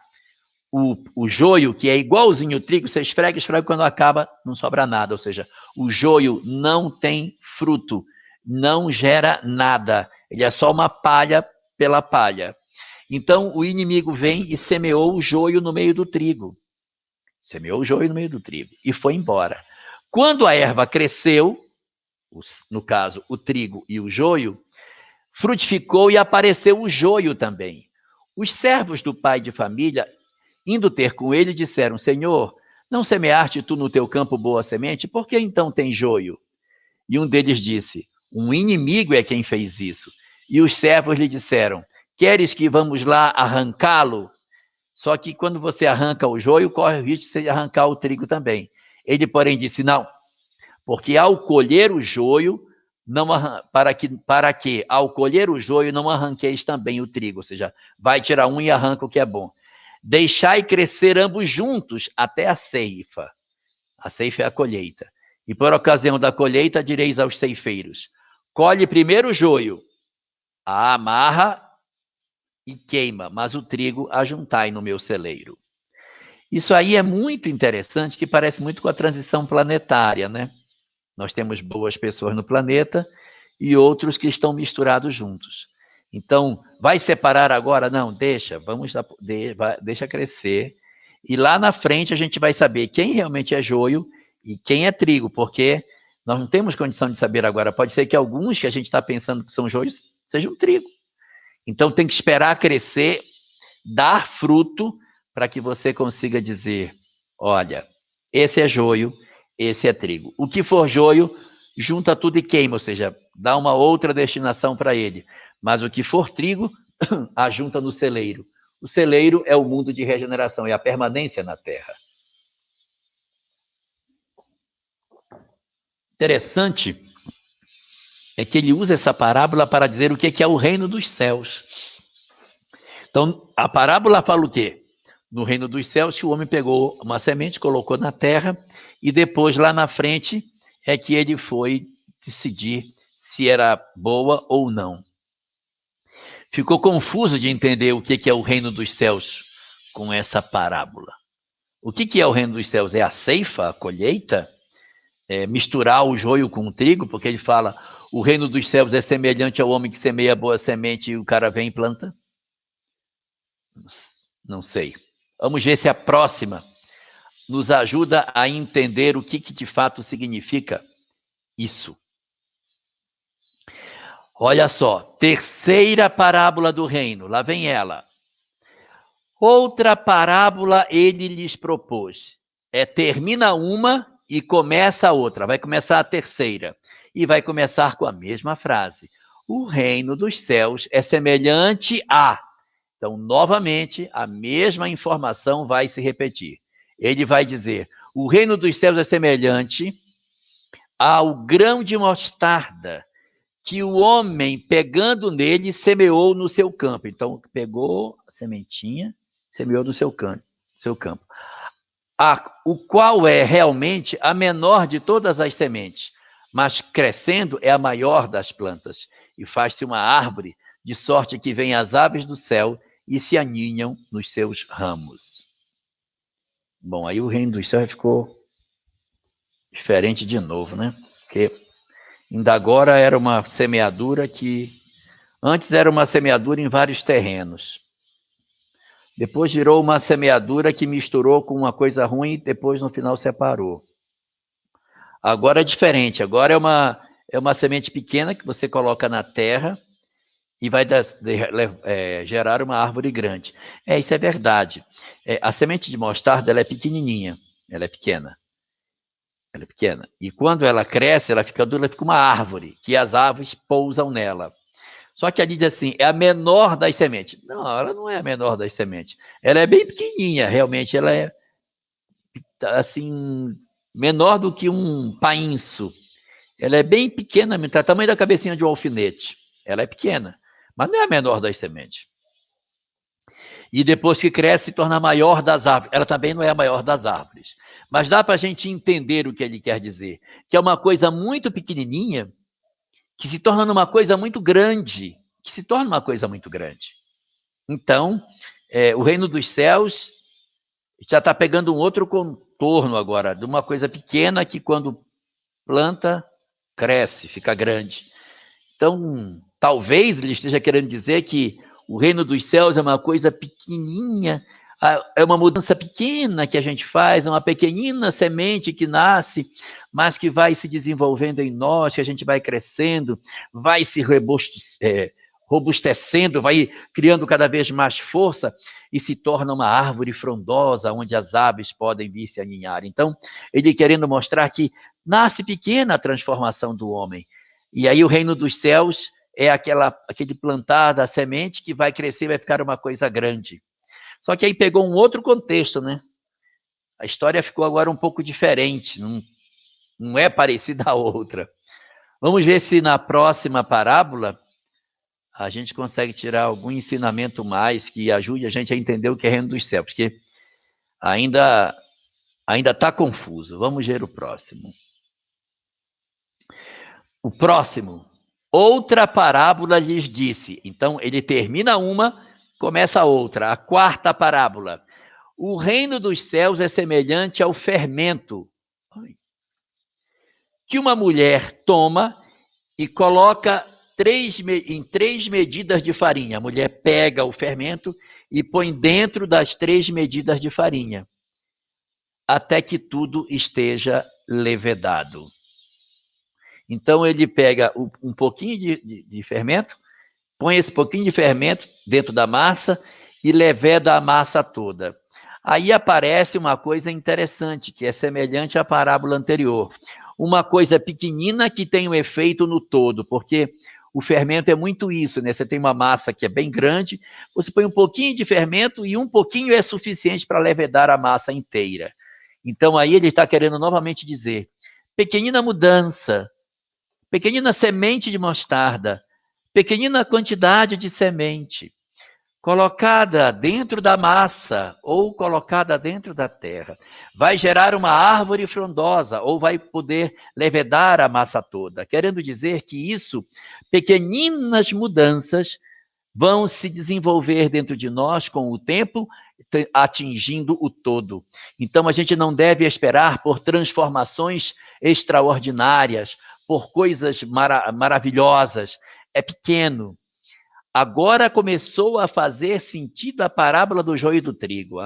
o joio, que é igualzinho ao trigo, você esfrega, quando acaba, não sobra nada. Ou seja, o joio não tem fruto, não gera nada. Ele é só uma palha pela palha. Então, o inimigo vem e semeou o joio no meio do trigo. Semeou o joio no meio do trigo e foi embora. Quando a erva cresceu, no caso, o trigo e o joio, frutificou e apareceu o joio também. Os servos do pai de família, indo ter com ele, disseram, Senhor, não semeaste tu no teu campo boa semente? Por que então tem joio? E um deles disse, um inimigo é quem fez isso. E os servos lhe disseram, queres que vamos lá arrancá-lo? Só que quando você arranca o joio, corre o risco de arrancar o trigo também. Ele, porém, disse, não, porque ao colher o joio, para que ao colher o joio não arranqueis também o trigo, ou seja, vai tirar um e arranca o que é bom. Deixai crescer ambos juntos até a ceifa. A ceifa é a colheita. E por ocasião da colheita, direis aos ceifeiros, colhe primeiro o joio, a amarra e queima, mas o trigo ajuntai no meu celeiro. Isso aí é muito interessante, que parece muito com a transição planetária, né? Nós temos boas pessoas no planeta e outros que estão misturados juntos. Então, vai separar agora? Não, deixa crescer. E lá na frente a gente vai saber quem realmente é joio e quem é trigo, porque nós não temos condição de saber agora. Pode ser que alguns que a gente está pensando que são joios sejam trigo. Então, tem que esperar crescer, dar fruto, para que você consiga dizer, olha, esse é joio, esse é trigo. O que for joio, junta tudo e queima, ou seja, dá uma outra destinação para ele. Mas o que for trigo, ajunta no celeiro. O celeiro é o mundo de regeneração, é a permanência na terra. Interessante é que ele usa essa parábola para dizer o que é o reino dos céus. Então, a parábola fala o quê? No reino dos céus, que o homem pegou uma semente, colocou na terra, e depois, lá na frente, é que ele foi decidir se era boa ou não. Ficou confuso de entender o que é o reino dos céus com essa parábola. O que é o reino dos céus? É a ceifa, a colheita? É misturar o joio com o trigo? Porque ele fala, o reino dos céus é semelhante ao homem que semeia boa semente e o cara vem e planta? Não sei. Vamos ver se a próxima nos ajuda a entender o que de fato significa isso. Olha só, terceira parábola do reino, lá vem ela. Outra parábola ele lhes propôs. Termina uma e começa a outra. Vai começar a terceira. E vai começar com a mesma frase. O reino dos céus é semelhante a... Então, novamente, a mesma informação vai se repetir. Ele vai dizer, o reino dos céus é semelhante ao grão de mostarda que o homem, pegando nele, semeou no seu campo. Então, pegou a sementinha, semeou no seu campo. O qual é realmente a menor de todas as sementes, mas crescendo é a maior das plantas, e faz-se uma árvore, de sorte que vêm as aves do céu e se aninham nos seus ramos. Bom, aí o reino dos céus ficou diferente de novo, né? Porque ainda agora era uma semeadura que... Antes era uma semeadura em vários terrenos. Depois virou uma semeadura que misturou com uma coisa ruim e depois no final separou. Agora é diferente. Agora é uma semente pequena que você coloca na terra e vai gerar uma árvore grande. Isso é verdade. A semente de mostarda ela é pequenininha. Ela é pequena. Ela é pequena. E quando ela cresce, ela fica dura, ela fica uma árvore, que as aves pousam nela. Só que ali diz assim, é a menor das sementes. Não, ela não é a menor das sementes. Ela é bem pequenininha, realmente. Ela é, assim, menor do que um painço. Ela é bem pequena, tá o tamanho da cabecinha de um alfinete. Ela é pequena, mas não é a menor das sementes. E depois que cresce, se torna a maior das árvores. Ela também não é a maior das árvores. Mas dá para a gente entender o que ele quer dizer. Que é uma coisa muito pequenininha, que se torna uma coisa muito grande. Que se torna uma coisa muito grande. Então, o reino dos céus já está pegando um outro contorno agora, de uma coisa pequena que quando planta, cresce, fica grande. Então, talvez ele esteja querendo dizer que o reino dos céus é uma coisa pequenininha, é uma mudança pequena que a gente faz, uma pequenina semente que nasce, mas que vai se desenvolvendo em nós, que a gente vai crescendo, vai se robustecendo, vai criando cada vez mais força e se torna uma árvore frondosa, onde as aves podem vir se aninhar. Então, ele querendo mostrar que nasce pequena a transformação do homem. E aí o reino dos céus é aquele plantar da semente que vai crescer, vai ficar uma coisa grande. Só que aí pegou um outro contexto, né? A história ficou agora um pouco diferente, não é parecida à outra. Vamos ver se na próxima parábola a gente consegue tirar algum ensinamento mais que ajude a gente a entender o que é reino dos céus, porque ainda está confuso. Vamos ver o próximo. O próximo, outra parábola lhes disse. Então, ele termina uma, começa a outra. A quarta parábola. O reino dos céus é semelhante ao fermento que uma mulher toma e coloca em 3 medidas de farinha. A mulher pega o fermento e põe dentro das 3 medidas de farinha, até que tudo esteja levedado. Então, ele pega um pouquinho de fermento, põe esse pouquinho de fermento dentro da massa e leveda a massa toda. Aí aparece uma coisa interessante, que é semelhante à parábola anterior. uma coisa pequenina que tem um efeito no todo, porque o fermento é muito isso, né? Você tem uma massa que é bem grande, você põe um pouquinho de fermento e um pouquinho é suficiente para levedar a massa inteira. Então, aí ele está querendo novamente dizer, pequenina mudança, pequenina semente de mostarda, pequenina quantidade de semente, colocada dentro da massa ou colocada dentro da terra, vai gerar uma árvore frondosa ou vai poder levedar a massa toda. Querendo dizer que isso, pequeninas mudanças, vão se desenvolver dentro de nós com o tempo, atingindo o todo. Então, a gente não deve esperar por transformações extraordinárias, por coisas maravilhosas. É pequeno. Agora começou a fazer sentido a parábola do joio e do trigo.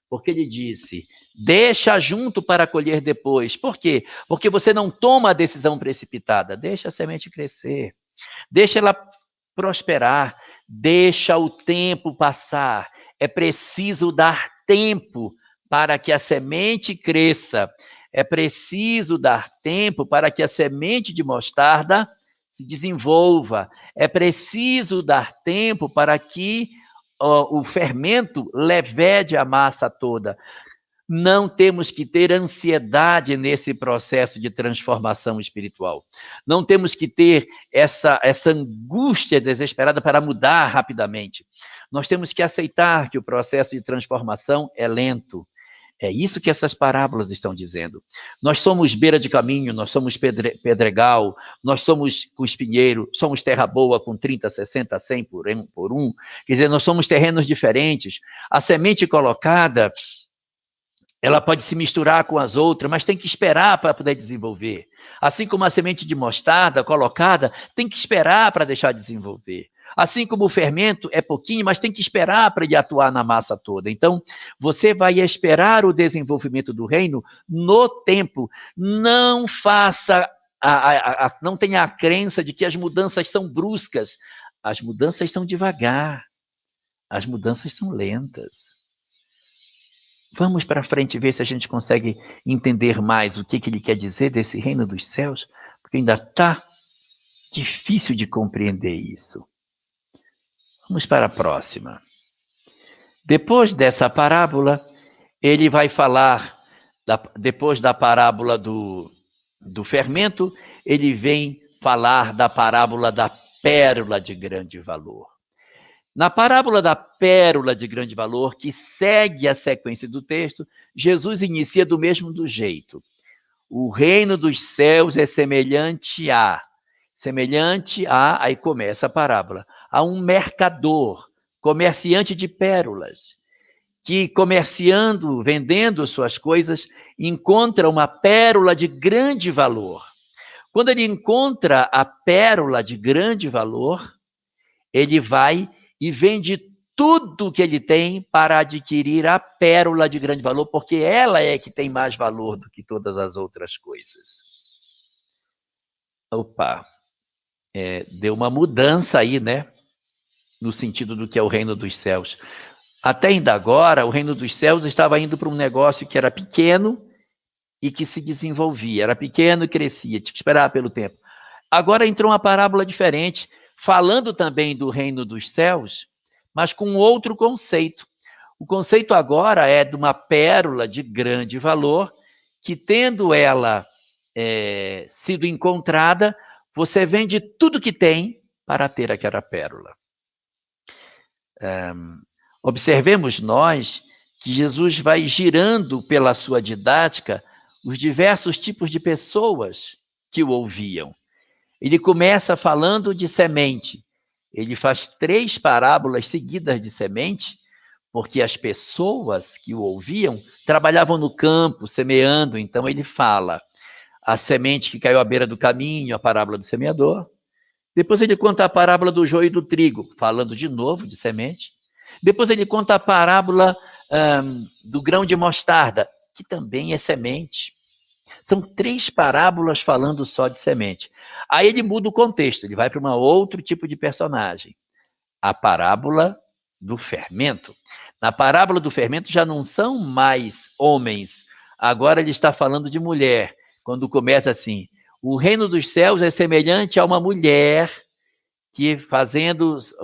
Porque ele disse, deixa junto para colher depois. Por quê? Porque você não toma a decisão precipitada. Deixa a semente crescer. Deixa ela prosperar. Deixa o tempo passar. É preciso dar tempo para que a semente cresça. É preciso dar tempo para que a semente de mostarda se desenvolva. É preciso dar tempo para que o fermento levede a massa toda. Não temos que ter ansiedade nesse processo de transformação espiritual. Não temos que ter essa angústia desesperada para mudar rapidamente. Nós temos que aceitar que o processo de transformação é lento. É isso que essas parábolas estão dizendo. Nós somos beira de caminho, nós somos pedregal, nós somos com espinheiro, somos terra boa com 30, 60, 100 por um. Quer dizer, nós somos terrenos diferentes. A semente colocada, ela pode se misturar com as outras, mas tem que esperar para poder desenvolver. Assim como a semente de mostarda colocada, tem que esperar para deixar desenvolver. Assim como o fermento é pouquinho, mas tem que esperar para ele atuar na massa toda. Então, você vai esperar o desenvolvimento do reino no tempo. Não faça, não tenha a crença de que as mudanças são bruscas. As mudanças são devagar. As mudanças são lentas. Vamos para frente ver se a gente consegue entender mais o que ele quer dizer desse reino dos céus, porque ainda está difícil de compreender isso. Vamos para a próxima. Depois dessa parábola, ele vai falar, depois da parábola do fermento, ele vem falar da parábola da pérola de grande valor. Na parábola da pérola de grande valor, que segue a sequência do texto, Jesus inicia do mesmo jeito. O reino dos céus é semelhante a, aí começa a parábola, a um mercador, comerciante de pérolas, que comerciando, vendendo suas coisas, encontra uma pérola de grande valor. Quando ele encontra a pérola de grande valor, ele vai e vende tudo que ele tem para adquirir a pérola de grande valor, porque ela é que tem mais valor do que todas as outras coisas. Opa, deu uma mudança aí, né? No sentido do que é o reino dos céus. Até ainda agora, o reino dos céus estava indo para um negócio que era pequeno e que se desenvolvia. Era pequeno e crescia, tinha que esperar pelo tempo. Agora entrou uma parábola diferente, falando também do reino dos céus, mas com outro conceito. O conceito agora é de uma pérola de grande valor, que tendo ela sido encontrada, você vende tudo que tem para ter aquela pérola. Observemos nós que Jesus vai girando pela sua didática os diversos tipos de pessoas que o ouviam. Ele começa falando de semente. Ele faz 3 parábolas seguidas de semente, porque as pessoas que o ouviam trabalhavam no campo, semeando. Então, ele fala a semente que caiu à beira do caminho, a parábola do semeador. Depois ele conta a parábola do joio e do trigo, falando de novo de semente. Depois ele conta a parábola do grão de mostarda, que também é semente. São 3 parábolas falando só de semente. Aí ele muda o contexto, ele vai para um outro tipo de personagem. A parábola do fermento. Na parábola do fermento já não são mais homens, agora ele está falando de mulher. quando começa assim: o reino dos céus é semelhante a uma mulher que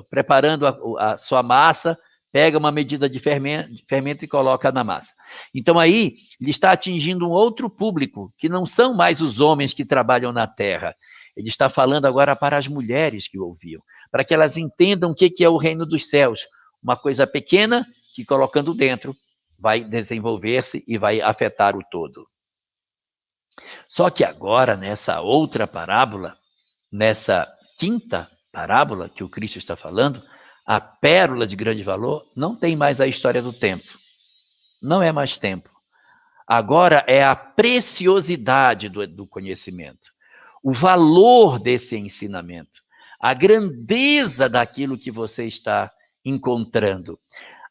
preparando a sua massa, pega uma medida de fermento e coloca na massa. Então aí ele está atingindo um outro público, que não são mais os homens que trabalham na terra. Ele está falando agora para as mulheres que ouviam, para que elas entendam o que é o reino dos céus. Uma coisa pequena que, colocando dentro, vai desenvolver-se e vai afetar o todo. Só que agora, nessa outra parábola, nessa quinta parábola que o Cristo está falando, a pérola de grande valor não tem mais a história do tempo. Não é mais tempo. Agora é a preciosidade do conhecimento, o valor desse ensinamento, a grandeza daquilo que você está encontrando.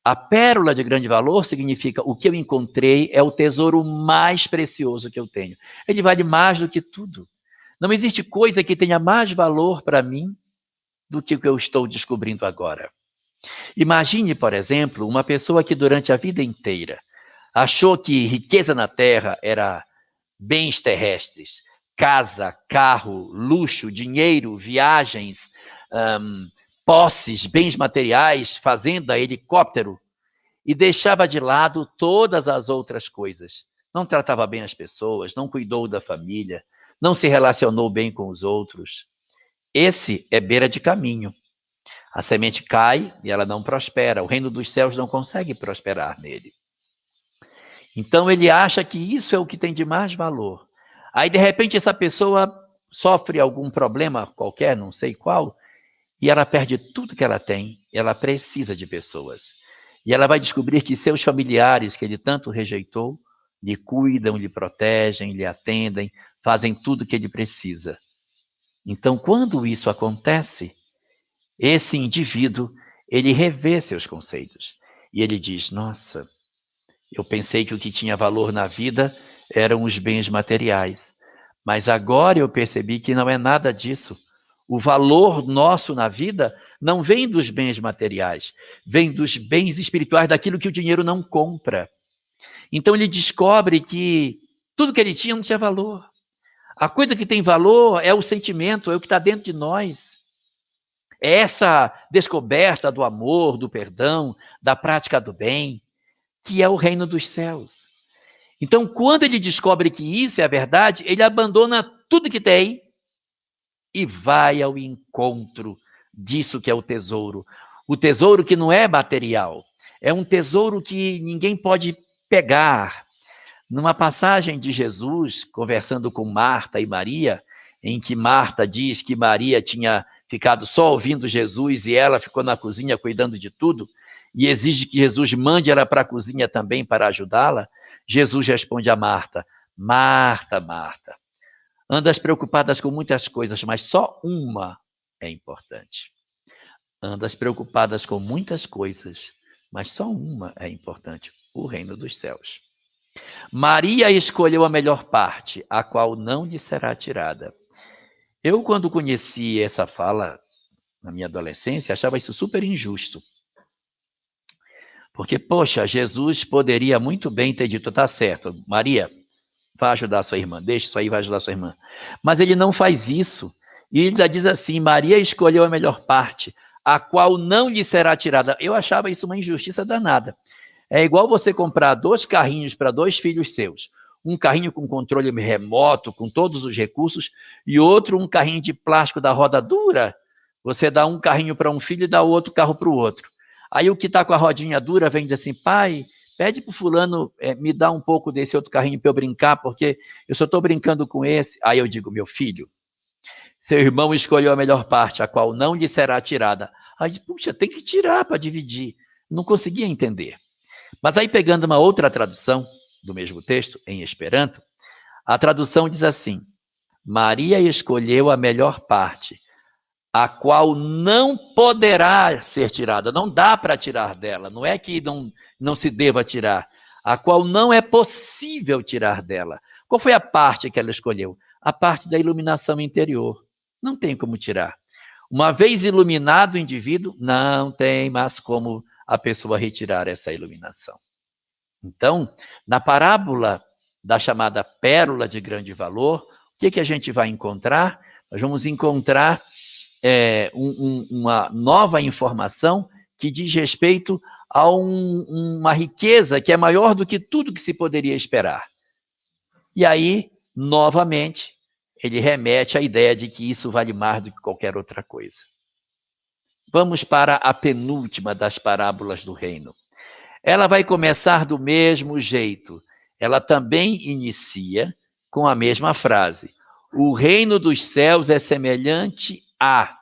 A pérola de grande valor significa o que eu encontrei é o tesouro mais precioso que eu tenho. Ele vale mais do que tudo. Não existe coisa que tenha mais valor para mim do que o que eu estou descobrindo agora. Imagine, por exemplo, uma pessoa que durante a vida inteira achou que riqueza na terra era bens terrestres, casa, carro, luxo, dinheiro, viagens, posses, bens materiais, fazenda, helicóptero, e deixava de lado todas as outras coisas. Não tratava bem as pessoas, não cuidou da família, não se relacionou bem com os outros. Esse é beira de caminho. A semente cai e ela não prospera. O reino dos céus não consegue prosperar nele. Então ele acha que isso é o que tem de mais valor. Aí, de repente, essa pessoa sofre algum problema qualquer, não sei qual, e ela perde tudo que ela tem. Ela precisa de pessoas. E ela vai descobrir que seus familiares, que ele tanto rejeitou, lhe cuidam, lhe protegem, lhe atendem, fazem tudo que ele precisa. Então, quando isso acontece, esse indivíduo, ele revê seus conceitos. E ele diz: nossa, eu pensei que o que tinha valor na vida eram os bens materiais. Mas agora eu percebi que não é nada disso. O valor nosso na vida não vem dos bens materiais, vem dos bens espirituais, daquilo que o dinheiro não compra. Então ele descobre que tudo que ele tinha não tinha valor. A coisa que tem valor é o sentimento, é o que está dentro de nós. É essa descoberta do amor, do perdão, da prática do bem, que é o reino dos céus. Então, quando ele descobre que isso é a verdade, ele abandona tudo que tem e vai ao encontro disso que é o tesouro. O tesouro que não é material, é um tesouro que ninguém pode pegar. Numa passagem de Jesus, conversando com Marta e Maria, em que Marta diz que Maria tinha ficado só ouvindo Jesus e ela ficou na cozinha cuidando de tudo, e exige que Jesus mande ela para a cozinha também para ajudá-la, Jesus responde a Marta: Marta, Marta, andas preocupadas com muitas coisas, mas só uma é importante. Andas preocupadas com muitas coisas, mas só uma é importante: o reino dos céus. Maria escolheu a melhor parte, a qual não lhe será tirada. Eu, quando conheci essa fala na minha adolescência, achava isso super injusto. Porque, poxa, Jesus poderia muito bem ter dito: tá certo, Maria, vai ajudar a sua irmã, deixa isso aí, vai ajudar a sua irmã. Mas ele não faz isso. E ele já diz assim: Maria escolheu a melhor parte, a qual não lhe será tirada. Eu achava isso uma injustiça danada. É igual você comprar 2 carrinhos para 2 filhos seus. Um carrinho com controle remoto, com todos os recursos, e outro um carrinho de plástico da roda dura. Você dá um carrinho para um filho e dá o outro carro para o outro. Aí o que está com a rodinha dura vem e diz assim: pai, pede para o fulano me dar um pouco desse outro carrinho para eu brincar, porque eu só estou brincando com esse. Aí eu digo: meu filho, seu irmão escolheu a melhor parte, a qual não lhe será tirada. Aí, puxa, tem que tirar para dividir. Não conseguia entender. Mas aí, pegando uma outra tradução do mesmo texto, em Esperanto, a tradução diz assim: Maria escolheu a melhor parte, a qual não poderá ser tirada, não dá para tirar dela, não é que não se deva tirar, a qual não é possível tirar dela. Qual foi a parte que ela escolheu? A parte da iluminação interior. Não tem como tirar. Uma vez iluminado o indivíduo, não tem mais como a pessoa retirar essa iluminação. Então, na parábola da chamada pérola de grande valor, o que a gente vai encontrar? Nós vamos encontrar uma nova informação que diz respeito a uma riqueza que é maior do que tudo que se poderia esperar. E aí, novamente, ele remete à ideia de que isso vale mais do que qualquer outra coisa. Vamos para a penúltima das parábolas do reino. Ela vai começar do mesmo jeito. Ela também inicia com a mesma frase. O reino dos céus é semelhante a...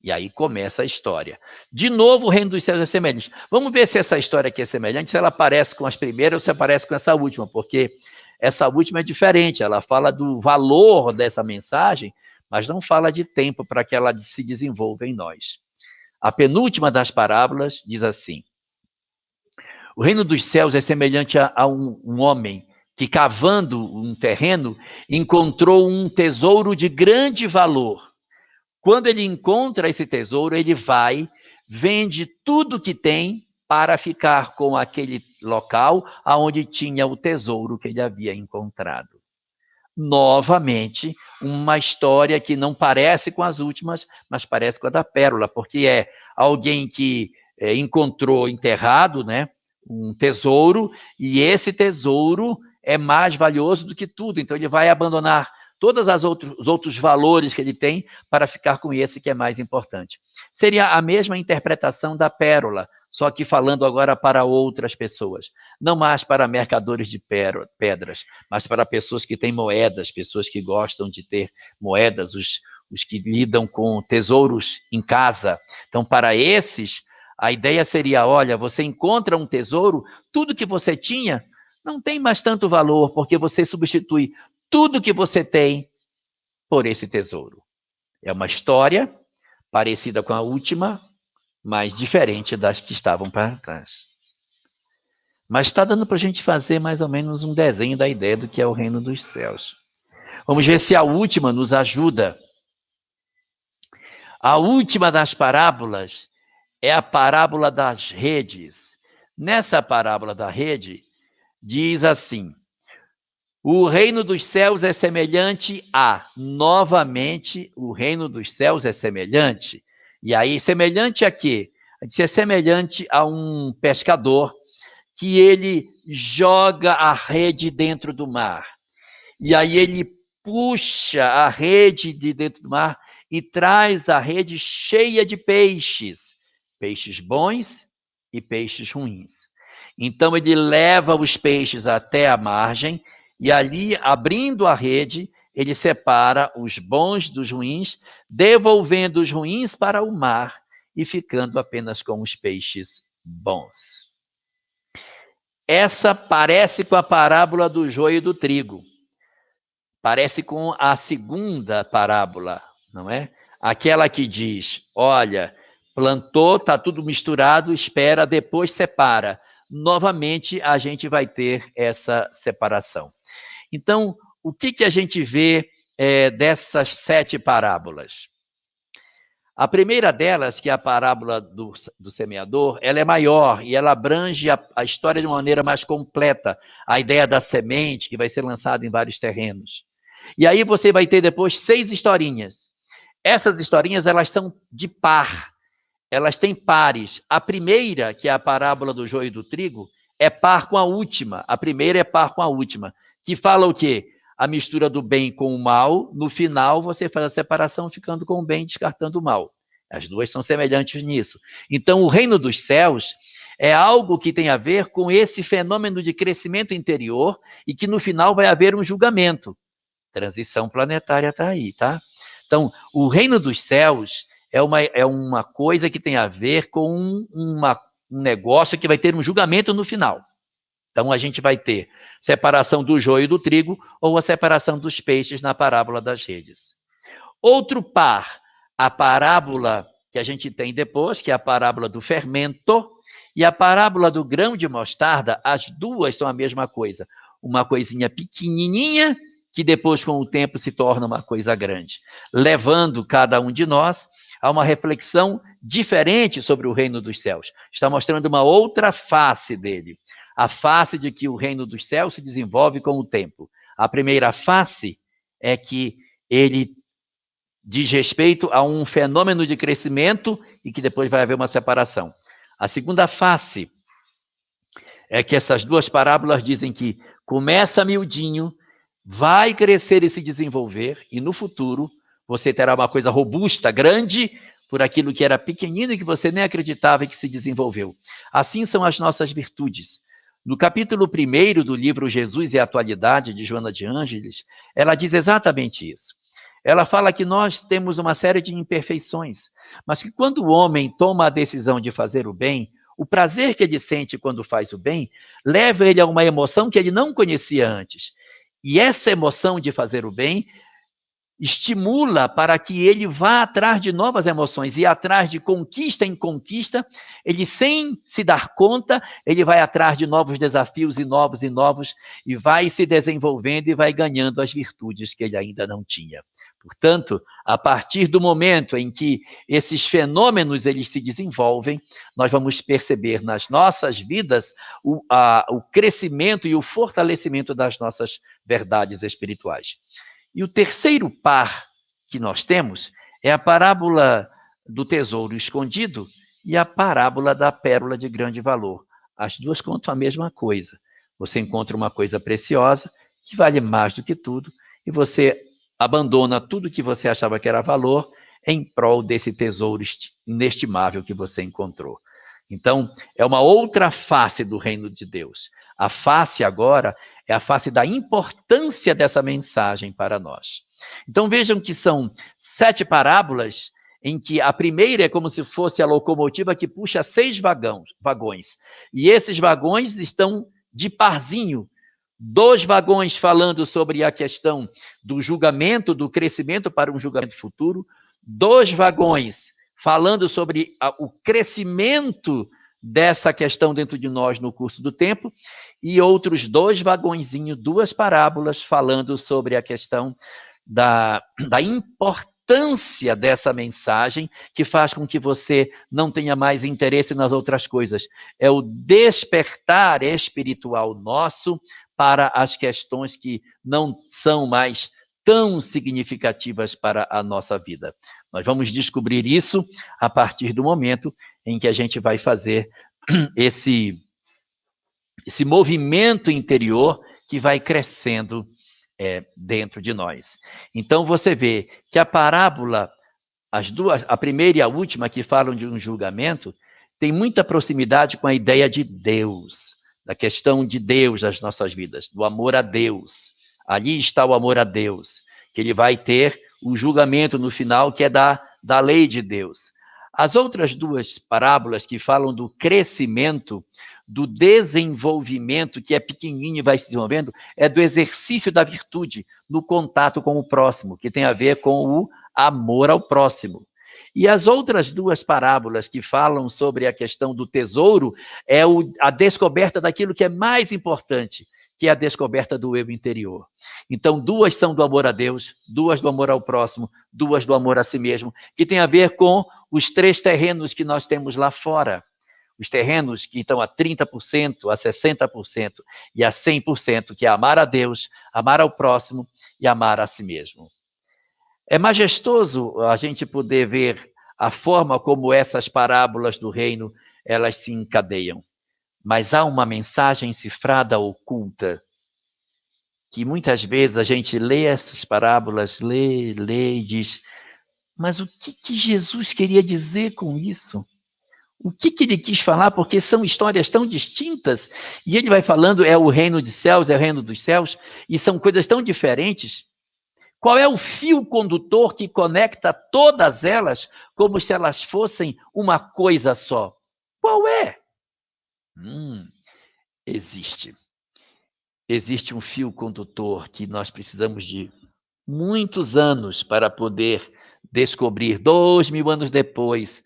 E aí começa a história. De novo, o reino dos céus é semelhante. Vamos ver se essa história aqui é semelhante, se ela parece com as primeiras ou se parece com essa última, porque essa última é diferente. Ela fala do valor dessa mensagem, mas não fala de tempo para que ela se desenvolva em nós. A penúltima das parábolas diz assim: o reino dos céus é semelhante a um homem que, cavando um terreno, encontrou um tesouro de grande valor. Quando ele encontra esse tesouro, ele vai, vende tudo que tem para ficar com aquele local onde tinha o tesouro que ele havia encontrado. Novamente, uma história que não parece com as últimas, mas parece com a da pérola, porque é alguém que encontrou enterrado, né, um tesouro, e esse tesouro é mais valioso do que tudo, então ele vai abandonar todos os outros valores que ele tem para ficar com esse que é mais importante. Seria a mesma interpretação da pérola, só que falando agora para outras pessoas. Não mais para mercadores de pedras, mas para pessoas que têm moedas, pessoas que gostam de ter moedas, os que lidam com tesouros em casa. Então, para esses, a ideia seria, olha, você encontra um tesouro, tudo que você tinha não tem mais tanto valor, porque você substitui tudo que você tem por esse tesouro. É uma história parecida com a última, mas diferente das que estavam para trás. Mas está dando para a gente fazer mais ou menos um desenho da ideia do que é o reino dos céus. Vamos ver se a última nos ajuda. A última das parábolas é a parábola das redes. Nessa parábola da rede, diz assim: o reino dos céus é semelhante a... Novamente, o reino dos céus é semelhante. E aí, semelhante a quê? É semelhante a um pescador que ele joga a rede dentro do mar. E aí ele puxa a rede de dentro do mar e traz a rede cheia de peixes. Peixes bons e peixes ruins. Então ele leva os peixes até a margem e ali, abrindo a rede, ele separa os bons dos ruins, devolvendo os ruins para o mar e ficando apenas com os peixes bons. Essa parece com a parábola do joio e do trigo. Parece com a segunda parábola, não é? Aquela que diz, olha, plantou, está tudo misturado, espera, depois separa. Novamente, a gente vai ter essa separação. Então, o que a gente vê dessas 7 parábolas? A primeira delas, que é a parábola do semeador, ela é maior e ela abrange a história de uma maneira mais completa, a ideia da semente que vai ser lançada em vários terrenos. E aí você vai ter depois 6 historinhas. Essas historinhas, elas são de par, elas têm pares. A primeira, que é a parábola do joio e do trigo, é par com a última. A primeira é par com a última, que fala o quê? A mistura do bem com o mal. No final, você faz a separação ficando com o bem, descartando o mal. As duas são semelhantes nisso. Então, o reino dos céus é algo que tem a ver com esse fenômeno de crescimento interior e que no final vai haver um julgamento. Transição planetária está aí, tá? Então, o reino dos céus é uma coisa que tem a ver com um negócio que vai ter um julgamento no final. Então, a gente vai ter separação do joio e do trigo ou a separação dos peixes na parábola das redes. Outro par, a parábola que a gente tem depois, que é a parábola do fermento, e a parábola do grão de mostarda, as duas são a mesma coisa. Uma coisinha pequenininha, que depois, com o tempo, se torna uma coisa grande, levando cada um de nós a uma reflexão diferente sobre o reino dos céus. Está mostrando uma outra face dele. a face de que o reino dos céus se desenvolve com o tempo. A primeira face é que ele diz respeito a um fenômeno de crescimento e que depois vai haver uma separação. A segunda face é que essas duas parábolas dizem que começa miudinho, vai crescer e se desenvolver, e no futuro você terá uma coisa robusta, grande, por aquilo que era pequenino e que você nem acreditava e que se desenvolveu. Assim são as nossas virtudes. No capítulo 1 do livro Jesus e a Atualidade, de Joana de Ângeles, ela diz exatamente isso. Ela fala que nós temos uma série de imperfeições, mas que quando o homem toma a decisão de fazer o bem, o prazer que ele sente quando faz o bem, leva ele a uma emoção que ele não conhecia antes. E essa emoção de fazer o bem estimula para que ele vá atrás de novas emoções, e atrás de conquista em conquista, ele sem se dar conta, ele vai atrás de novos desafios e novos, e vai se desenvolvendo e vai ganhando as virtudes que ele ainda não tinha. Portanto, a partir do momento em que esses fenômenos eles se desenvolvem, nós vamos perceber nas nossas vidas o crescimento e o fortalecimento das nossas verdades espirituais. E o terceiro par que nós temos é a parábola do tesouro escondido e a parábola da pérola de grande valor. As duas contam a mesma coisa. Você encontra uma coisa preciosa, que vale mais do que tudo, e você abandona tudo que você achava que era valor em prol desse tesouro inestimável que você encontrou. Então, é uma outra face do reino de Deus. A face agora é a face da importância dessa mensagem para nós. Então, vejam que são 7 parábolas, em que a primeira é como se fosse a locomotiva que puxa 6 vagões. E esses vagões estão de parzinho. 2 vagões falando sobre a questão do julgamento, do crescimento para um julgamento futuro. 2 vagões falando sobre o crescimento dessa questão dentro de nós no curso do tempo, e outros 2 vagõezinhos, 2 parábolas falando sobre a questão da importância dessa mensagem, que faz com que você não tenha mais interesse nas outras coisas. É o despertar espiritual nosso para as questões que não são mais tão significativas para a nossa vida. Nós vamos descobrir isso a partir do momento em que a gente vai fazer esse movimento interior que vai crescendo dentro de nós. Então, você vê que a parábola, a primeira e a última, que falam de um julgamento, tem muita proximidade com a ideia de Deus, da questão de Deus nas nossas vidas, do amor a Deus. Ali está o amor a Deus, que ele vai ter o julgamento no final, que é da lei de Deus. As outras 2 parábolas que falam do crescimento, do desenvolvimento, que é pequenininho e vai se desenvolvendo, é do exercício da virtude no contato com o próximo, que tem a ver com o amor ao próximo. E as outras 2 parábolas que falam sobre a questão do tesouro é a descoberta daquilo que é mais importante, que é a descoberta do eu interior. Então, 2 são do amor a Deus, 2 do amor ao próximo, 2 do amor a si mesmo, que tem a ver com os 3 terrenos que nós temos lá fora. Os terrenos que estão a 30%, a 60% e a 100%, que é amar a Deus, amar ao próximo e amar a si mesmo. É majestoso a gente poder ver a forma como essas parábolas do reino, elas se encadeiam. Mas há uma mensagem cifrada oculta, que muitas vezes a gente lê essas parábolas, lê e diz, mas o que Jesus queria dizer com isso? O que ele quis falar? Porque são histórias tão distintas, e ele vai falando, é o reino dos céus, é o reino dos céus, e são coisas tão diferentes. Qual é o fio condutor que conecta todas elas, como se elas fossem uma coisa só? Qual é? Existe um fio condutor que nós precisamos de muitos anos para poder descobrir. 2000 anos depois,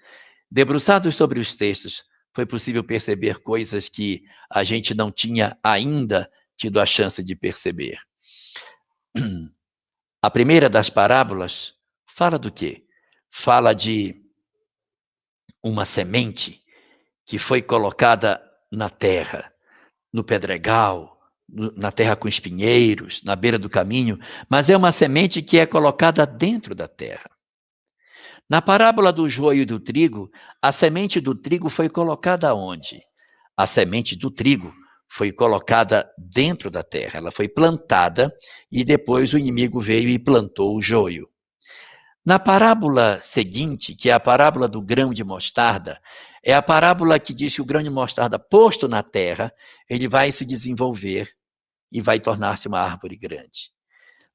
debruçados sobre os textos, foi possível perceber coisas que a gente não tinha ainda tido a chance de perceber. A primeira das parábolas fala do quê? Fala de uma semente que foi colocada na terra. no pedregal, na terra com espinheiros, na beira do caminho, mas é uma semente que é colocada dentro da terra. Na parábola do joio e do trigo, a semente do trigo foi colocada onde? A semente do trigo foi colocada dentro da terra, ela foi plantada e depois o inimigo veio e plantou o joio. Na parábola seguinte, que é a parábola do grão de mostarda, é a parábola que diz que o grão de mostarda posto na terra, ele vai se desenvolver e vai tornar-se uma árvore grande.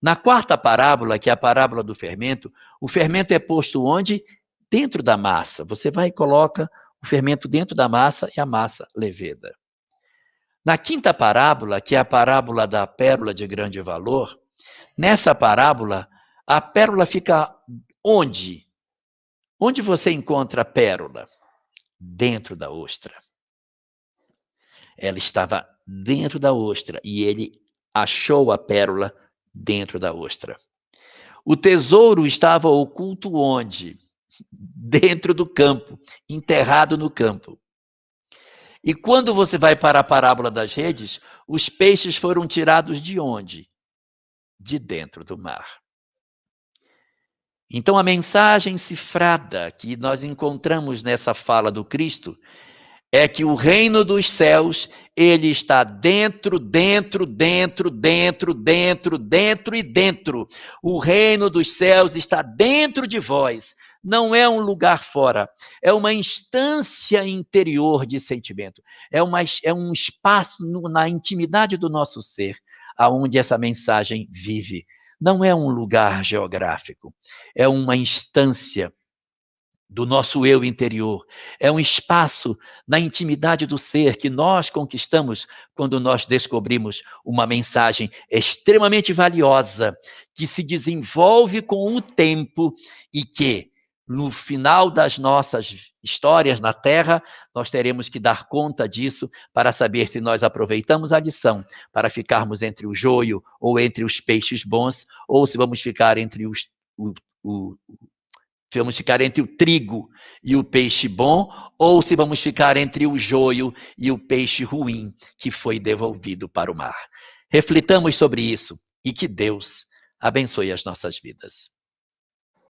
Na quarta parábola, que é a parábola do fermento, o fermento é posto onde? Dentro da massa. Você vai e coloca o fermento dentro da massa e a massa leveda. Na quinta parábola, que é a parábola da pérola de grande valor, nessa parábola, a pérola fica onde? Onde você encontra a pérola? Dentro da ostra. Ela estava dentro da ostra e ele achou a pérola dentro da ostra. O tesouro estava oculto onde? Dentro do campo, enterrado no campo. E quando você vai para a parábola das redes, os peixes foram tirados de onde? De dentro do mar. Então a mensagem cifrada que nós encontramos nessa fala do Cristo é que o reino dos céus, ele está dentro, dentro, dentro, dentro, dentro, dentro e dentro. O reino dos céus está dentro de vós. Não é um lugar fora, é uma instância interior de sentimento. É um espaço na intimidade do nosso ser, aonde essa mensagem vive. Não é um lugar geográfico, é uma instância do nosso eu interior. É um espaço na intimidade do ser que nós conquistamos quando nós descobrimos uma mensagem extremamente valiosa, que se desenvolve com o tempo e que, no final das nossas histórias na Terra, nós teremos que dar conta disso para saber se nós aproveitamos a lição para ficarmos entre o joio ou entre os peixes bons, ou se vamos ficar entre vamos ficar entre o trigo e o peixe bom, ou se vamos ficar entre o joio e o peixe ruim que foi devolvido para o mar. Reflitamos sobre isso e que Deus abençoe as nossas vidas.